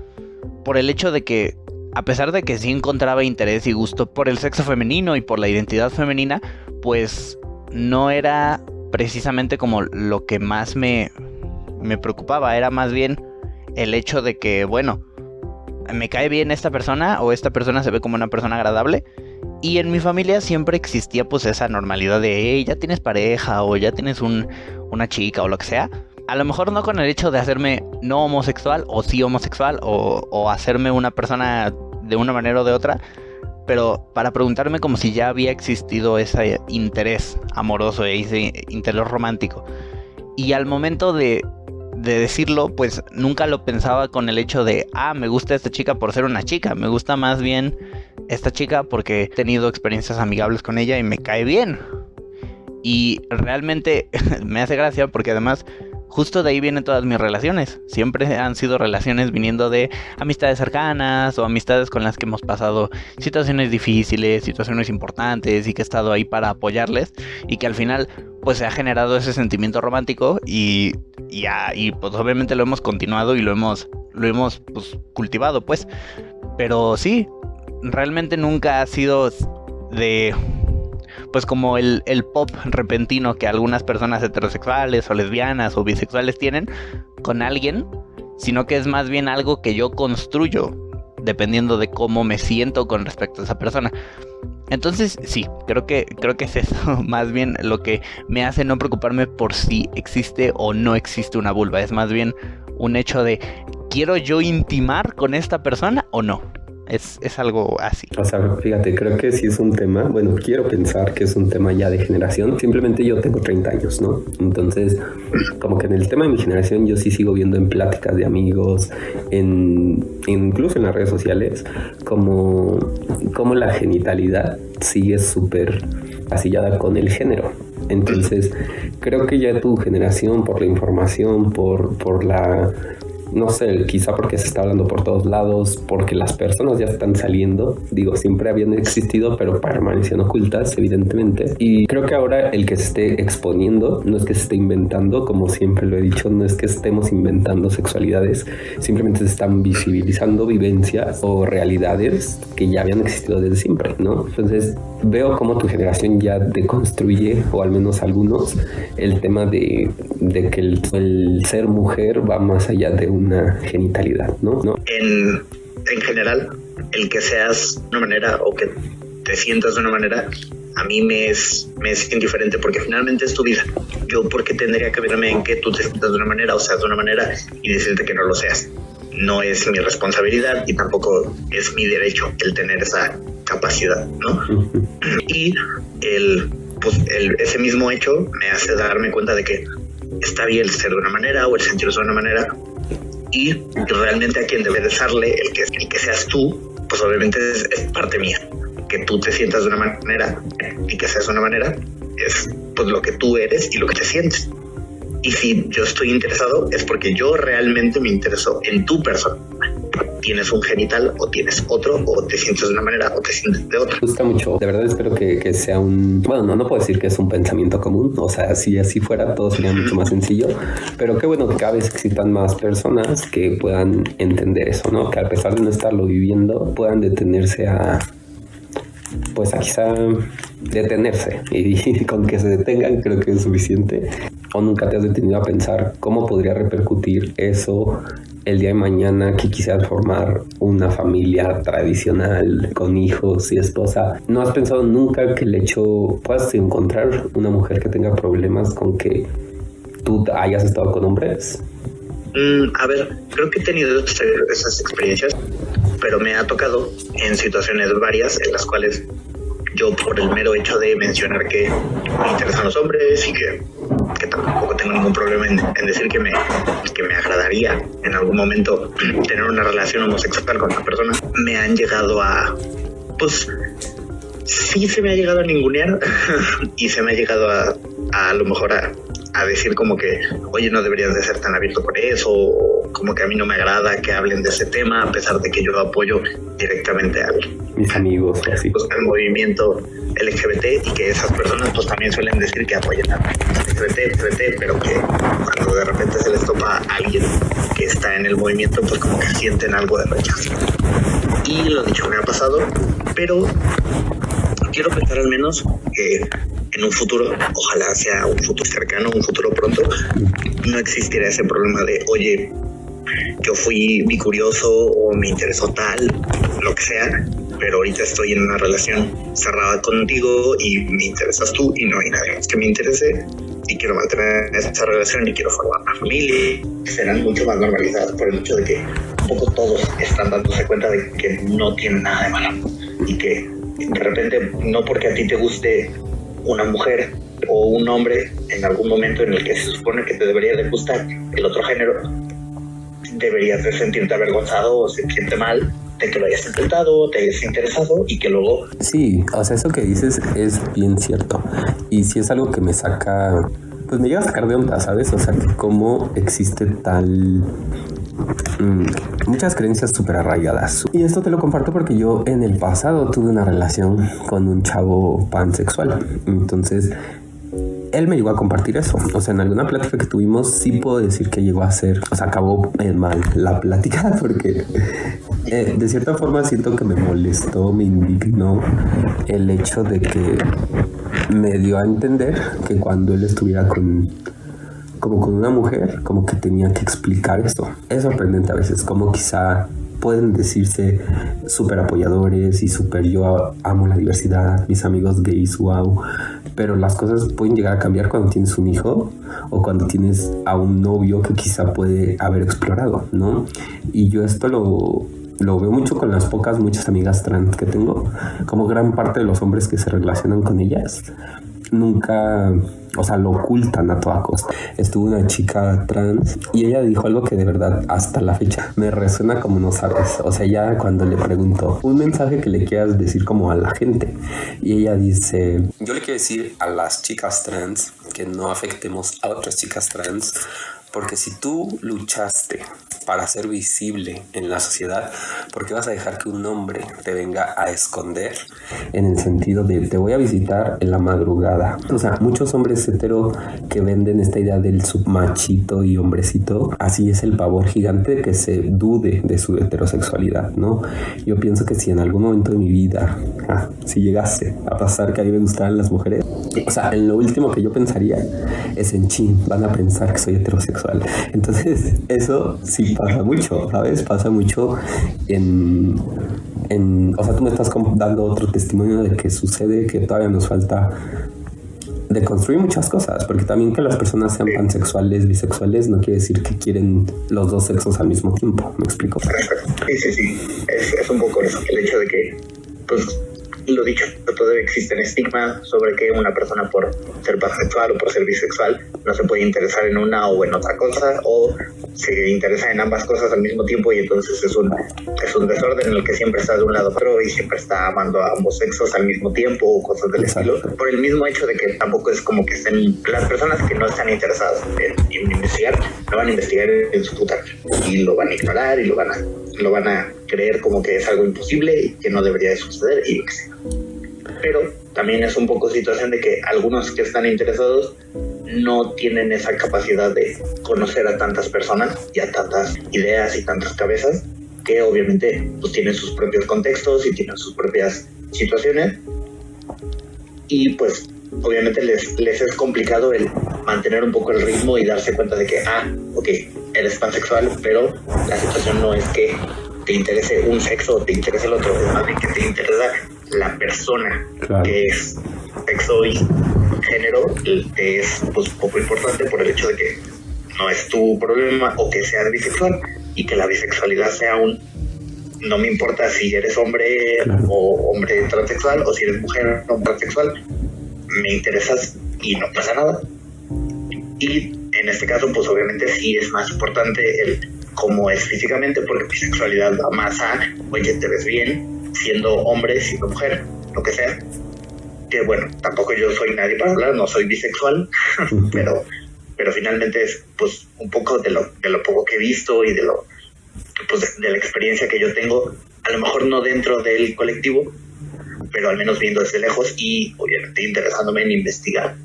por el hecho de que, a pesar de que sí encontraba interés y gusto por el sexo femenino y por la identidad femenina, pues no era precisamente como lo que más me preocupaba, era más bien el hecho de que, bueno, me cae bien esta persona o esta persona se ve como una persona agradable, y en mi familia siempre existía pues esa normalidad de hey, ya tienes pareja o ya tienes una chica o lo que sea. A lo mejor no con el hecho de hacerme no homosexual o sí homosexual o hacerme una persona de una manera o de otra, pero para preguntarme como si ya había existido ese interés amoroso, ese interés romántico. Y al momento de decirlo, pues nunca lo pensaba con el hecho de me gusta esta chica por ser una chica, me gusta más bien esta chica porque he tenido experiencias amigables con ella y me cae bien. Y realmente me hace gracia porque además justo de ahí vienen todas mis relaciones. Siempre han sido relaciones viniendo de amistades cercanas o amistades con las que hemos pasado situaciones difíciles, situaciones importantes y que he estado ahí para apoyarles, y que al final pues se ha generado ese sentimiento romántico y pues obviamente lo hemos continuado y lo hemos pues cultivado pues. Pero sí, realmente nunca ha sido de pues como el pop repentino que algunas personas heterosexuales o lesbianas o bisexuales tienen con alguien, sino que es más bien algo que yo construyo dependiendo de cómo me siento con respecto a esa persona. Entonces sí, creo que es eso más bien lo que me hace no preocuparme por si existe o no existe una vulva. Es más bien un hecho de ¿quiero yo intimar con esta persona o no? Es algo así. O sea, fíjate, creo que sí es un tema, bueno, quiero pensar que es un tema ya de generación. Simplemente yo tengo 30 años, ¿no? Entonces, como que en el tema de mi generación yo sí sigo viendo en pláticas de amigos, incluso en las redes sociales, como la genitalidad sigue súper asillada con el género. Entonces, creo que ya tu generación, por la información, por la no sé, quizá porque se está hablando por todos lados, porque las personas ya están saliendo, digo, siempre habían existido, pero permanecían ocultas, evidentemente. Y creo que ahora el que se esté exponiendo, no es que se esté inventando, como siempre lo he dicho, no es que estemos inventando sexualidades, simplemente se están visibilizando vivencias o realidades que ya habían existido desde siempre, ¿no? Entonces veo cómo tu generación ya deconstruye, o al menos algunos, el tema de que el ser mujer va más allá de una genitalidad, ¿no? En general, el que seas de una manera o que te sientas de una manera, a mí me es indiferente, porque finalmente es tu vida. Yo, ¿por qué tendría que verme en que tú te sientas de una manera o seas de una manera y decirte que no lo seas? No es mi responsabilidad y tampoco es mi derecho el tener esa capacidad, ¿no? Uh-huh. Y ese mismo hecho me hace darme cuenta de que está bien ser de una manera o el sentirse de una manera, y realmente a quien debe de darle el que seas tú, pues obviamente es parte mía. Que tú te sientas de una manera y que seas de una manera es pues lo que tú eres y lo que te sientes. Y si yo estoy interesado es porque yo realmente me intereso en tu persona. Tienes un genital o tienes otro, o te sientes de una manera o te sientes de otra. Me gusta mucho. De verdad espero que sea bueno, no puedo decir que es un pensamiento común. O sea, si así fuera todo sería mucho más sencillo. Pero qué bueno que cada vez existan más personas que puedan entender eso, ¿no? Que a pesar de no estarlo viviendo, puedan detenerse a quizá detenerse, y con que se detengan creo que es suficiente. ¿O nunca te has detenido a pensar cómo podría repercutir eso el día de mañana que quisieras formar una familia tradicional con hijos y esposa? ¿No has pensado nunca que el hecho puedas encontrar una mujer que tenga problemas con que tú hayas estado con hombres? A ver, creo que he tenido esas experiencias, pero me ha tocado en situaciones varias en las cuales yo, por el mero hecho de mencionar que me interesan los hombres y que tampoco tengo ningún problema en decir que me agradaría en algún momento tener una relación homosexual con una persona, me han llegado pues sí se me ha llegado a ningunear y se me ha llegado a lo mejor a decir como que, oye, no deberías de ser tan abierto por eso, o como que a mí no me agrada que hablen de ese tema, a pesar de que yo apoyo directamente mis amigos, así. Pues, al movimiento LGBT, y que esas personas pues también suelen decir que apoyan a LGBT, pero que cuando de repente se les topa a alguien que está en el movimiento, pues como que sienten algo de rechazo. Y lo dicho, me ha pasado, pero quiero pensar al menos que en un futuro, ojalá sea un futuro cercano, un futuro pronto, no existiera ese problema de, oye, yo fui bicurioso o me interesó tal, lo que sea, pero ahorita estoy en una relación cerrada contigo y me interesas tú y no hay nadie más que me interese y quiero mantener esa relación y quiero formar una familia. Serán mucho más normalizadas por el hecho de que un poco todos están dándose cuenta de que no tienen nada de malo y que de repente no porque a ti te guste una mujer o un hombre en algún momento en el que se supone que te debería de gustar el otro género, deberías de sentirte avergonzado o sentirte mal de que lo hayas intentado, te hayas interesado y que luego... Sí, o sea, eso que dices es bien cierto. Y sí es algo que me saca... Pues me llega a sacar de onda, ¿sabes? O sea, que cómo existe tal... muchas creencias súper arraigadas. Y esto te lo comparto porque yo en el pasado tuve una relación con un chavo pansexual. Entonces... él me llegó a compartir eso. O sea, en alguna plática que tuvimos, sí puedo decir que llegó a ser... O sea, acabó mal la plática porque... de cierta forma siento que me molestó, me indignó el hecho de que me dio a entender que cuando él estuviera con una mujer, como que tenía que explicar esto. Es sorprendente a veces, como quizá pueden decirse súper apoyadores y súper yo amo la diversidad, mis amigos gays, wow, pero las cosas pueden llegar a cambiar cuando tienes un hijo o cuando tienes a un novio que quizá puede haber explorado, ¿no? Y yo esto lo veo mucho con las muchas amigas trans que tengo, como gran parte de los hombres que se relacionan con ellas nunca, o sea, lo ocultan a toda costa. Estuvo una chica trans y ella dijo algo que de verdad hasta la fecha me resuena como no sabes. O sea, ya cuando le pregunto un mensaje que le quieras decir como a la gente, y ella dice: yo le quiero decir a las chicas trans que no afectemos a otras chicas trans, porque si tú luchaste para ser visible en la sociedad, ¿por qué vas a dejar que un hombre te venga a esconder? En el sentido de te voy a visitar en la madrugada. O sea, muchos hombres hetero que venden esta idea del submachito y hombrecito, así es el pavor gigante de que se dude de su heterosexualidad, ¿no? Yo pienso que si en algún momento de mi vida, si llegase a pasar que a mí me gustaran las mujeres, o sea, en lo último que yo pensaría es en chin, van a pensar que soy heterosexual. Entonces, eso sí pasa mucho, ¿sabes? Pasa mucho o sea, tú me estás dando otro testimonio de que sucede, que todavía nos falta de construir muchas cosas, porque también que las personas sean pansexuales, bisexuales, no quiere decir que quieren los dos sexos al mismo tiempo. ¿Me explico? Sí. Es un poco eso, el hecho de que, pues, lo dicho, todavía existe un estigma sobre que una persona por ser pansexual o por ser bisexual no se puede interesar en una o en otra cosa, o se interesa en ambas cosas al mismo tiempo, y entonces es un desorden en el que siempre está de un lado a otro y siempre está amando a ambos sexos al mismo tiempo o cosas del estilo, por el mismo hecho de que tampoco es como que estén las personas que no están interesadas en investigar, no van a investigar en su puta y lo van a ignorar y lo van a creer como que es algo imposible y que no debería de suceder y lo que sea. Pero también es un poco situación de que algunos que están interesados no tienen esa capacidad de conocer a tantas personas y a tantas ideas y tantas cabezas, que obviamente pues tienen sus propios contextos y tienen sus propias situaciones, y pues obviamente les es complicado el mantener un poco el ritmo y darse cuenta de que ok, eres pansexual, pero la situación no es que te interese un sexo o te interese el otro, es más bien que te interesa la persona, claro, que es sexo y género, te es pues poco importante por el hecho de que no es tu problema o que seas bisexual, y que la bisexualidad sea no me importa si eres hombre, claro, o hombre transexual, o si eres mujer o transexual, me interesas y no pasa nada. Y en este caso pues obviamente sí es más importante el cómo es físicamente, porque bisexualidad va más oye, te ves bien siendo hombre, siendo mujer, lo que sea. Que bueno, tampoco yo soy nadie para hablar, no soy bisexual, pero finalmente es pues un poco de lo poco que he visto y de la experiencia que yo tengo, a lo mejor no dentro del colectivo, pero al menos viendo desde lejos y obviamente interesándome en investigar.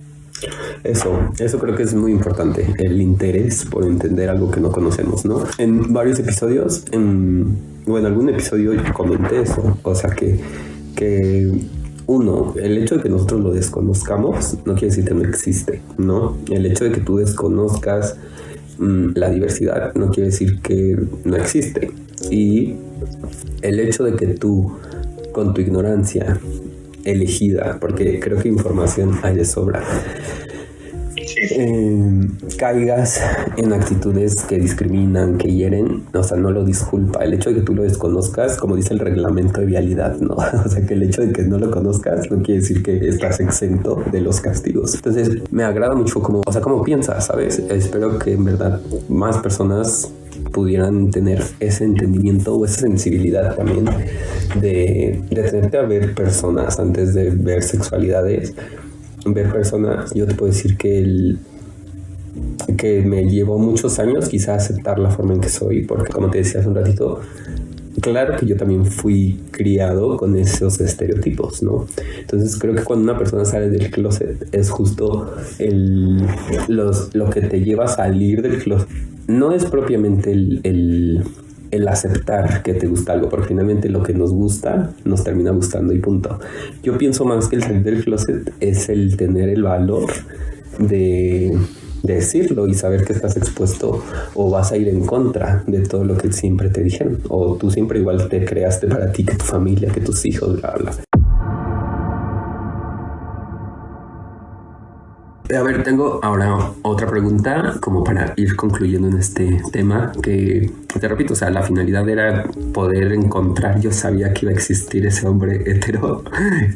Eso creo que es muy importante, el interés por entender algo que no conocemos, ¿no? En varios episodios, algún episodio comenté eso, o sea que uno, el hecho de que nosotros lo desconozcamos no quiere decir que no existe, ¿no? El hecho de que tú desconozcas la diversidad no quiere decir que no existe, y el hecho de que tú, con tu ignorancia elegida, porque creo que información hay de sobra, caigas en actitudes que discriminan, que hieren, o sea, no lo disculpa. El hecho de que tú lo desconozcas, como dice el reglamento de vialidad, ¿no? O sea, que el hecho de que no lo conozcas no quiere decir que estás exento de los castigos. Entonces, me agrada mucho cómo piensas, ¿sabes? Espero que en verdad más personas pudieran tener ese entendimiento o esa sensibilidad también de tenerte a ver personas antes de ver sexualidades. Ver personas, yo te puedo decir que me llevó muchos años quizá aceptar la forma en que soy, porque como te decía hace un ratito, claro que yo también fui criado con esos estereotipos, ¿no? Entonces creo que cuando una persona sale del closet es justo lo que te lleva a salir del closet. No es propiamente el aceptar que te gusta algo, porque finalmente lo que nos gusta nos termina gustando y punto. Yo pienso más que el salir del closet es el tener el valor de decirlo y saber que estás expuesto o vas a ir en contra de todo lo que siempre te dijeron, o tú siempre igual te creaste para ti, que tu familia, que tus hijos, bla, bla. A ver, tengo ahora otra pregunta como para ir concluyendo en este tema, que te repito, o sea, la finalidad era poder encontrar, yo sabía que iba a existir ese hombre hetero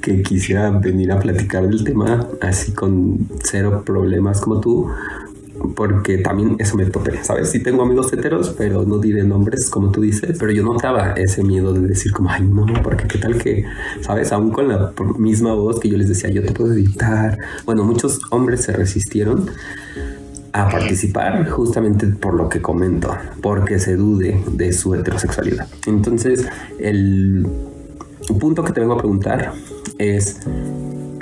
que quisiera venir a platicar del tema así con cero problemas como tú, porque también eso me topé, ¿sabes? Sí tengo amigos heteros, pero no diré nombres como tú dices, pero yo notaba ese miedo de decir como, ay no, porque qué tal que, ¿sabes? Aún con la misma voz que yo les decía, yo te puedo editar. Bueno, muchos hombres se resistieron a participar justamente por lo que comento, porque se dude de su heterosexualidad. Entonces, el punto que te vengo a preguntar es: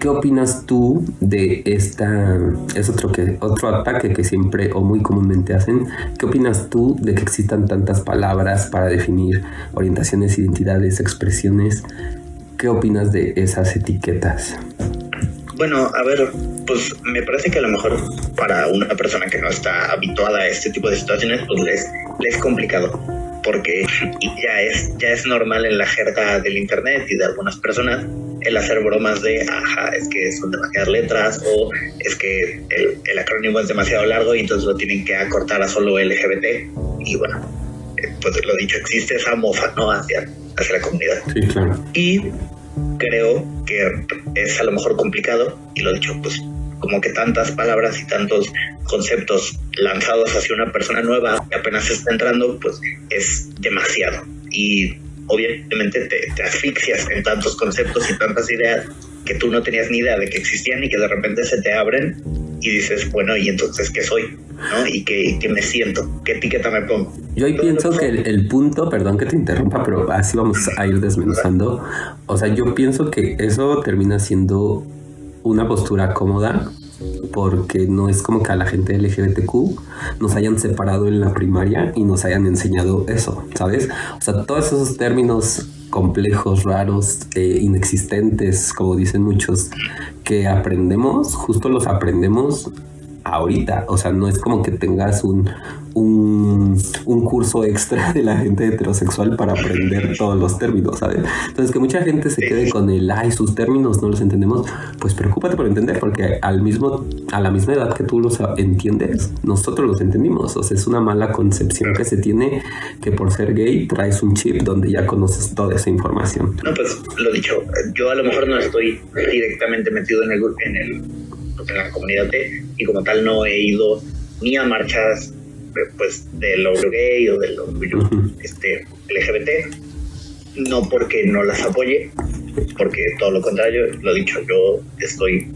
¿qué opinas tú de esta? Es otro ataque que siempre o muy comúnmente hacen. ¿Qué opinas tú de que existan tantas palabras para definir orientaciones, identidades, expresiones? ¿Qué opinas de esas etiquetas? Bueno, a ver, pues me parece que a lo mejor para una persona que no está habituada a este tipo de situaciones, pues le es complicado, porque ya es normal en la jerga del internet y de algunas personas el hacer bromas de, es que son demasiadas letras, o es que el acrónimo es demasiado largo y entonces lo tienen que acortar a solo LGBT. Y bueno, pues lo dicho, existe esa mofa, ¿no? hacia la comunidad. Sí, claro. Y creo que es a lo mejor complicado, y lo dicho, pues como que tantas palabras y tantos conceptos lanzados hacia una persona nueva que apenas está entrando, pues es demasiado. Y obviamente te asfixias en tantos conceptos y tantas ideas que tú no tenías ni idea de que existían y que de repente se te abren y dices, bueno, ¿y entonces qué soy? ¿No? ¿Y qué me siento? ¿Qué etiqueta me pongo? Yo ahí pienso que el punto, perdón que te interrumpa, pero así vamos a ir desmenuzando. O sea, yo pienso que eso termina siendo una postura cómoda, porque no es como que a la gente LGBTQ nos hayan separado en la primaria y nos hayan enseñado eso, ¿sabes? O sea, todos esos términos complejos, raros, inexistentes, como dicen muchos, que aprendemos, justo los aprendemos ahorita. O sea, no es como que tengas un curso extra de la gente heterosexual para aprender todos los términos, ¿sabes? Entonces, que mucha gente se quede con sus términos no los entendemos, pues preocúpate por entender, porque a la misma edad que tú los entiendes, nosotros los entendimos. O sea, es una mala concepción que se tiene, que por ser gay traes un chip donde ya conoces toda esa información. No, pues lo dicho, yo a lo mejor no estoy directamente metido en la comunidad y como tal no he ido ni a marchas pues del orgullo gay o del orgullo LGBT, no porque no las apoye, porque todo lo contrario, lo dicho, yo estoy...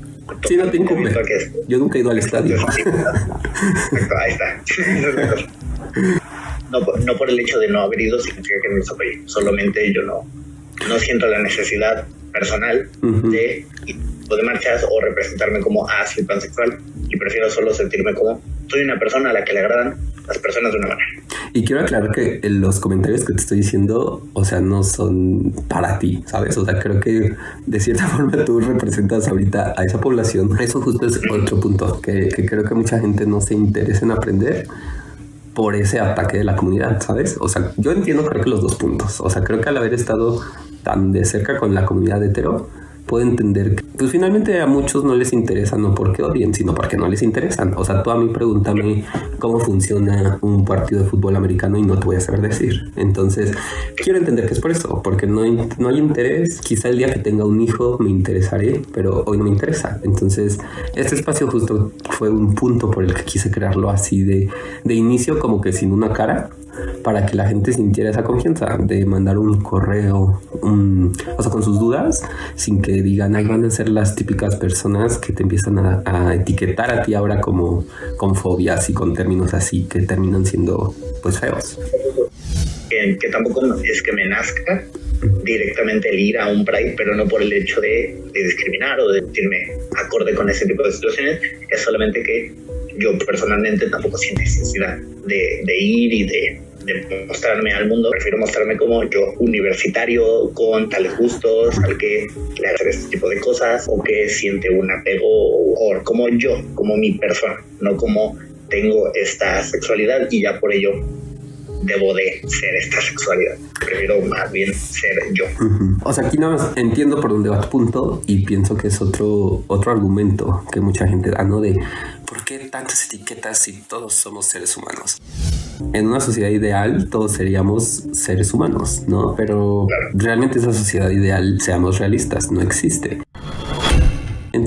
Sí, no te incumbe. Yo nunca he ido al estadio. Ahí está. No por el hecho de no haber ido significa que no los apoye, solamente yo no siento la necesidad personal de marchas o representarme como soy pansexual, y prefiero solo sentirme como soy una persona a la que le agradan las personas de una manera. Y quiero aclarar que los comentarios que te estoy diciendo, o sea, no son para ti, ¿sabes? O sea, creo que de cierta forma tú representas ahorita a esa población. Eso justo es otro punto, que creo que mucha gente no se interesa en aprender por ese ataque de la comunidad, ¿sabes? O sea, yo entiendo, creo que los dos puntos. O sea, creo que al haber estado tan de cerca con la comunidad hetero, puedo entender que pues finalmente a muchos no les interesa, no porque odien, sino porque no les interesan. O sea, tú a mí pregúntame cómo funciona un partido de fútbol americano y no te voy a saber decir. Entonces, quiero entender que es por eso, porque no hay interés. Quizá el día que tenga un hijo me interesaré, pero hoy no me interesa. Entonces, este espacio justo fue un punto por el que quise crearlo así de inicio, como que sin una cara, para que la gente sintiera esa confianza de mandar un correo, o sea, con sus dudas, sin que digan, ahí van a ser las típicas personas que te empiezan a etiquetar a ti ahora como con fobias y con términos así que terminan siendo pues feos. Que tampoco es que me nazca directamente el ir a un Pride, pero no por el hecho de discriminar o de sentirme acorde con ese tipo de situaciones, es solamente que yo personalmente tampoco siento necesidad de ir y de mostrarme al mundo. Prefiero mostrarme como yo, universitario, con tales gustos, al que le hace este tipo de cosas, o que siente un apego, o como yo, como mi persona, no como tengo esta sexualidad y ya por ello debo de ser esta sexualidad. Prefiero más bien ser yo. O sea, aquí nada más entiendo por dónde va tu punto, y pienso que es otro argumento que mucha gente da, ¿no? De ¿por qué tantas etiquetas si todos somos seres humanos? En una sociedad ideal todos seríamos seres humanos, ¿no? Pero realmente esa sociedad ideal, seamos realistas, no existe.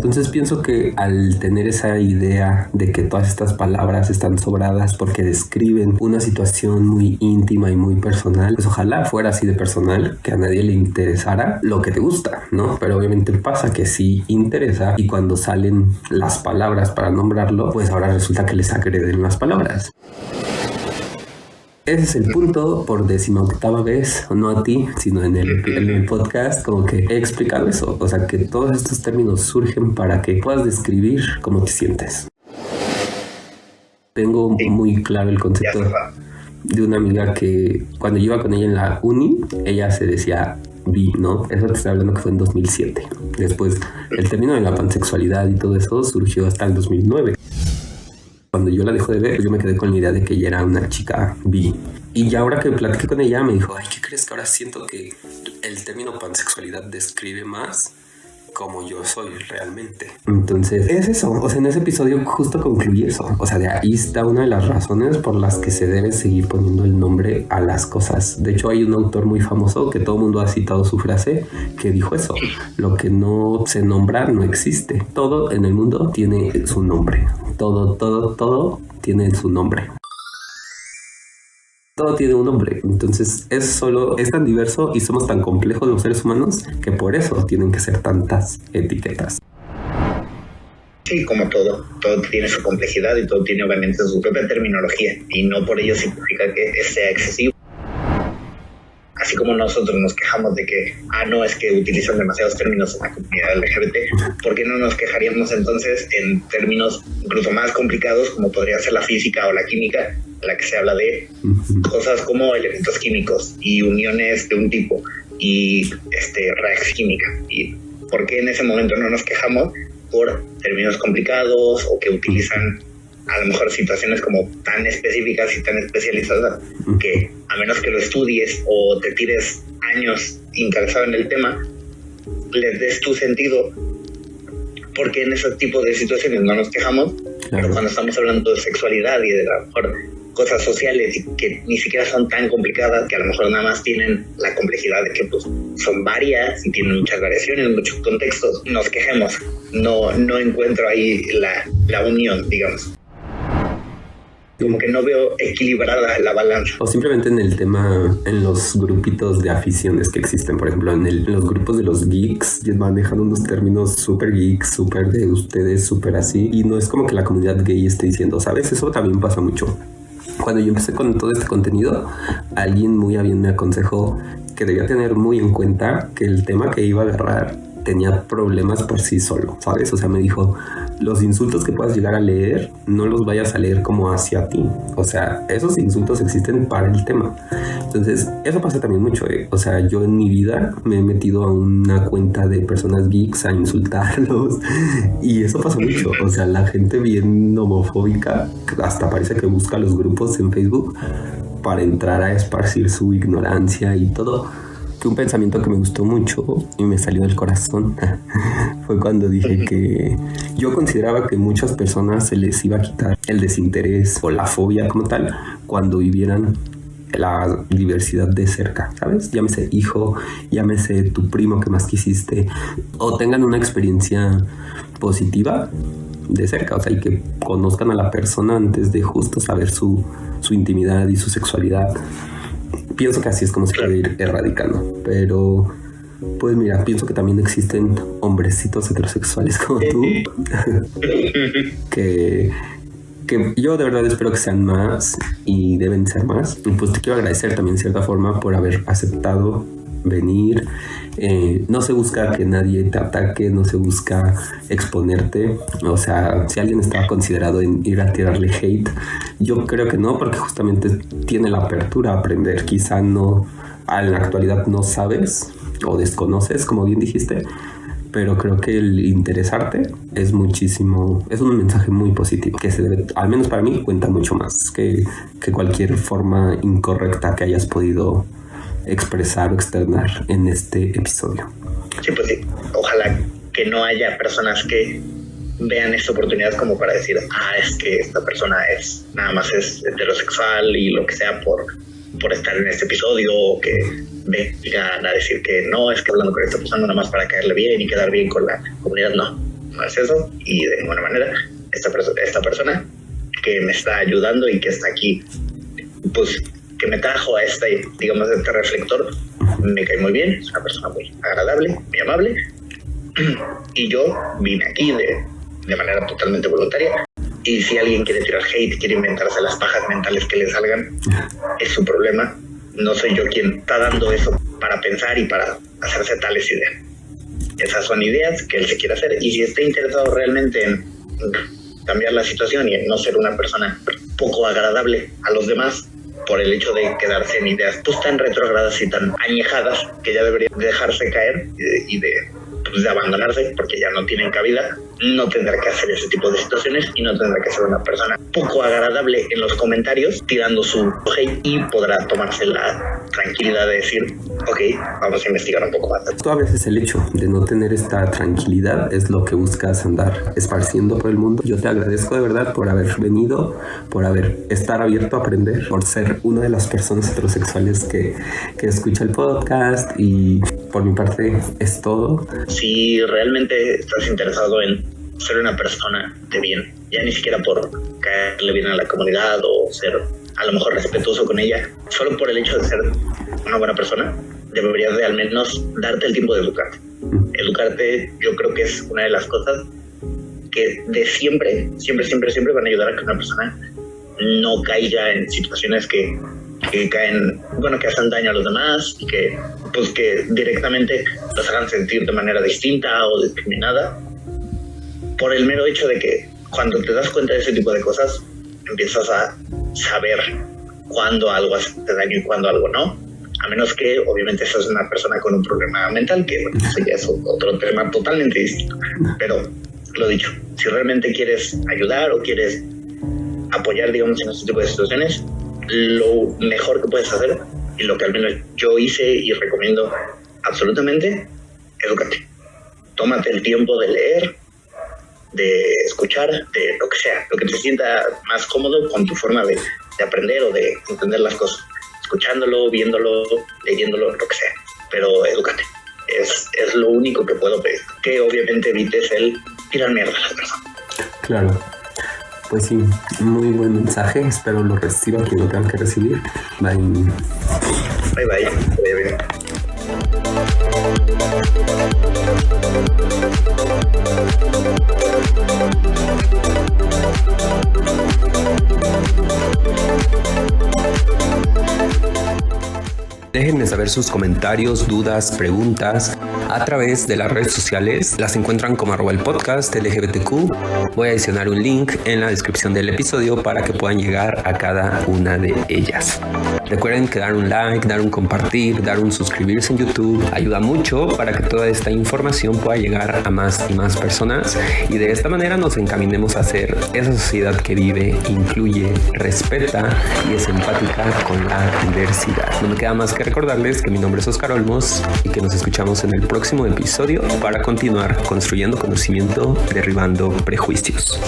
Entonces pienso que al tener esa idea de que todas estas palabras están sobradas porque describen una situación muy íntima y muy personal, pues ojalá fuera así de personal, que a nadie le interesara lo que te gusta, ¿no? Pero obviamente pasa que sí interesa, y cuando salen las palabras para nombrarlo, pues ahora resulta que les agreden las palabras. Ese es el punto por 18ª vez, no a ti, sino en el podcast, como que he explicado eso. O sea, que todos estos términos surgen para que puedas describir cómo te sientes. Tengo muy claro el concepto de una amiga que cuando yo iba con ella en la uni, ella se decía bi, ¿no? Eso te estoy hablando que fue en 2007. Después, el término de la pansexualidad y todo eso surgió hasta el 2009. Cuando yo la dejo de ver, yo me quedé con la idea de que ella era una chica bi. Y ya ahora que platiqué con ella, me dijo, ay, ¿qué crees? Que ahora siento que el término pansexualidad describe más como yo soy realmente. Entonces, es eso. O sea, en ese episodio justo concluí eso. O sea, de ahí está una de las razones por las que se debe seguir poniendo el nombre a las cosas. De hecho, hay un autor muy famoso que todo el mundo ha citado su frase, que dijo eso: lo que no se nombra no existe. Todo en el mundo tiene su nombre. Todo tiene su nombre. Todo tiene un nombre. Entonces es tan diverso y somos tan complejos los seres humanos que por eso tienen que ser tantas etiquetas. Sí, como todo tiene su complejidad y todo tiene obviamente su propia terminología, y no por ello significa que sea excesivo. Así como nosotros nos quejamos de que, no, es que utilizan demasiados términos en la comunidad LGBT, ¿por qué no nos quejaríamos entonces en términos incluso más complicados, como podría ser la física o la química, en la que se habla de cosas como elementos químicos y uniones de un tipo y reacción química? ¿Y por qué en ese momento no nos quejamos por términos complicados o que utilizan a lo mejor situaciones como tan específicas y tan especializadas que a menos que lo estudies o te tires años interesado en el tema, les des tu sentido? Porque en ese tipo de situaciones no nos quejamos, pero cuando estamos hablando de sexualidad y de a lo mejor cosas sociales y que ni siquiera son tan complicadas, que a lo mejor nada más tienen la complejidad de que pues son varias y tienen muchas variaciones, muchos contextos, nos quejemos. No encuentro ahí la unión, digamos. Como que no veo equilibrada la balanza. O simplemente en el tema, en los grupitos de aficiones que existen, por ejemplo, en los grupos de los geeks, manejan unos términos súper geeks, súper de ustedes, súper así, y no es como que la comunidad gay esté diciendo, ¿sabes? Eso también pasa mucho. Cuando yo empecé con todo este contenido, alguien muy a bien me aconsejó que debía tener muy en cuenta que el tema que iba a agarrar tenía problemas por sí solo, ¿sabes? O sea, me dijo, los insultos que puedas llegar a leer, no los vayas a leer como hacia ti. O sea, esos insultos existen para el tema. Entonces, eso pasa también mucho, ¿eh? O sea, yo en mi vida me he metido a una cuenta de personas geeks a insultarlos y eso pasa mucho. O sea, la gente bien homofóbica hasta parece que busca los grupos en Facebook para entrar a esparcir su ignorancia y todo. Que un pensamiento que me gustó mucho y me salió del corazón fue cuando dije que yo consideraba que muchas personas se les iba a quitar el desinterés o la fobia como tal cuando vivieran la diversidad de cerca, ¿sabes? Llámese hijo, llámese tu primo que más quisiste, o tengan una experiencia positiva de cerca, o sea, y que conozcan a la persona antes de justo saber su intimidad y su sexualidad. Pienso que así es como se puede ir erradicando. Pero, pues mira, pienso que también existen hombrecitos heterosexuales como tú que yo de verdad espero que sean más y deben ser más. Y pues te quiero agradecer también de cierta forma por haber aceptado venir. No se busca que nadie te ataque, no se busca exponerte. O sea, si alguien estaba considerado en ir a tirarle hate, yo creo que no, porque justamente tiene la apertura a aprender. Quizá no, en la actualidad no sabes o desconoces, como bien dijiste, pero creo que el interesarte es muchísimo, es un mensaje muy positivo que se debe, al menos para mí, cuenta mucho más que cualquier forma incorrecta que hayas podido expresar o externar en este episodio. Sí, pues sí. Ojalá que no haya personas que vean esta oportunidad como para decir, es que esta persona nada más es heterosexual y lo que sea por estar en este episodio, o que vengan a decir que no, es que hablando con esta persona nada más para caerle bien y quedar bien con la comunidad. No no es eso, y de ninguna manera esta persona que me está ayudando y que está aquí, pues que me trajo a este reflector, me cae muy bien, es una persona muy agradable, muy amable, y yo vine aquí de manera totalmente voluntaria. Y si alguien quiere tirar hate, quiere inventarse las pajas mentales que le salgan, es su problema. No soy yo quien está dando eso para pensar y para hacerse tales ideas. Esas son ideas que él se quiere hacer, y si está interesado realmente en cambiar la situación y en no ser una persona poco agradable a los demás por el hecho de quedarse en ideas pues tan retrógradas y tan añejadas que ya deberían dejarse caer y de abandonarse porque ya no tienen cabida, no tendrá que hacer ese tipo de situaciones y no tendrá que ser una persona poco agradable en los comentarios tirando su hate, y podrá tomarse la tranquilidad de decir, ok, vamos a investigar un poco más. A veces el hecho de no tener esta tranquilidad es lo que buscas andar esparciendo por el mundo. Yo te agradezco de verdad por haber venido, por estar abierto a aprender, por ser una de las personas heterosexuales que escucha el podcast, y por mi parte es todo. Si realmente estás interesado en ser una persona de bien, ya ni siquiera por caerle bien a la comunidad o ser a lo mejor respetuoso con ella, solo por el hecho de ser una buena persona, deberías de al menos darte el tiempo de educarte. Educarte, yo creo que es una de las cosas que de siempre van a ayudar a que una persona no caiga en situaciones que hacen daño a los demás y que directamente los hagan sentir de manera distinta o discriminada, por el mero hecho de que cuando te das cuenta de ese tipo de cosas empiezas a saber cuándo algo hace daño y cuándo algo no, a menos que obviamente seas una persona con un problema mental, que bueno, eso ya es otro tema totalmente distinto. Pero lo dicho, si realmente quieres ayudar o quieres apoyar en este tipo de situaciones, lo mejor que puedes hacer, y lo que al menos yo hice y recomiendo absolutamente, edúcate. Tómate el tiempo de leer, de escuchar, de lo que sea, lo que te sienta más cómodo con tu forma de aprender o de entender las cosas, escuchándolo, viéndolo, leyéndolo, lo que sea, pero edúcate. Es lo único que puedo pedir, que obviamente evites el tirar mierda a las personas. Claro. Pues sí, muy buen mensaje. Espero lo reciba quien lo tenga que recibir. Bye. Bye, bye. Déjenme saber sus comentarios, dudas, preguntas a través de las redes sociales. Las encuentran como @el podcast LGBTQ. Voy a adicionar un link en la descripción del episodio para que puedan llegar a cada una de ellas. Recuerden que dar un like, dar un compartir, dar un suscribirse en YouTube ayuda mucho para que toda esta información pueda llegar a más y más personas, y de esta manera nos encaminemos a ser esa sociedad que vive, incluye, respeta y es empática con la diversidad. No me queda más que recordarles que mi nombre es Oscar Olmos y que nos escuchamos en el próximo episodio para continuar construyendo conocimiento, derribando prejuicios.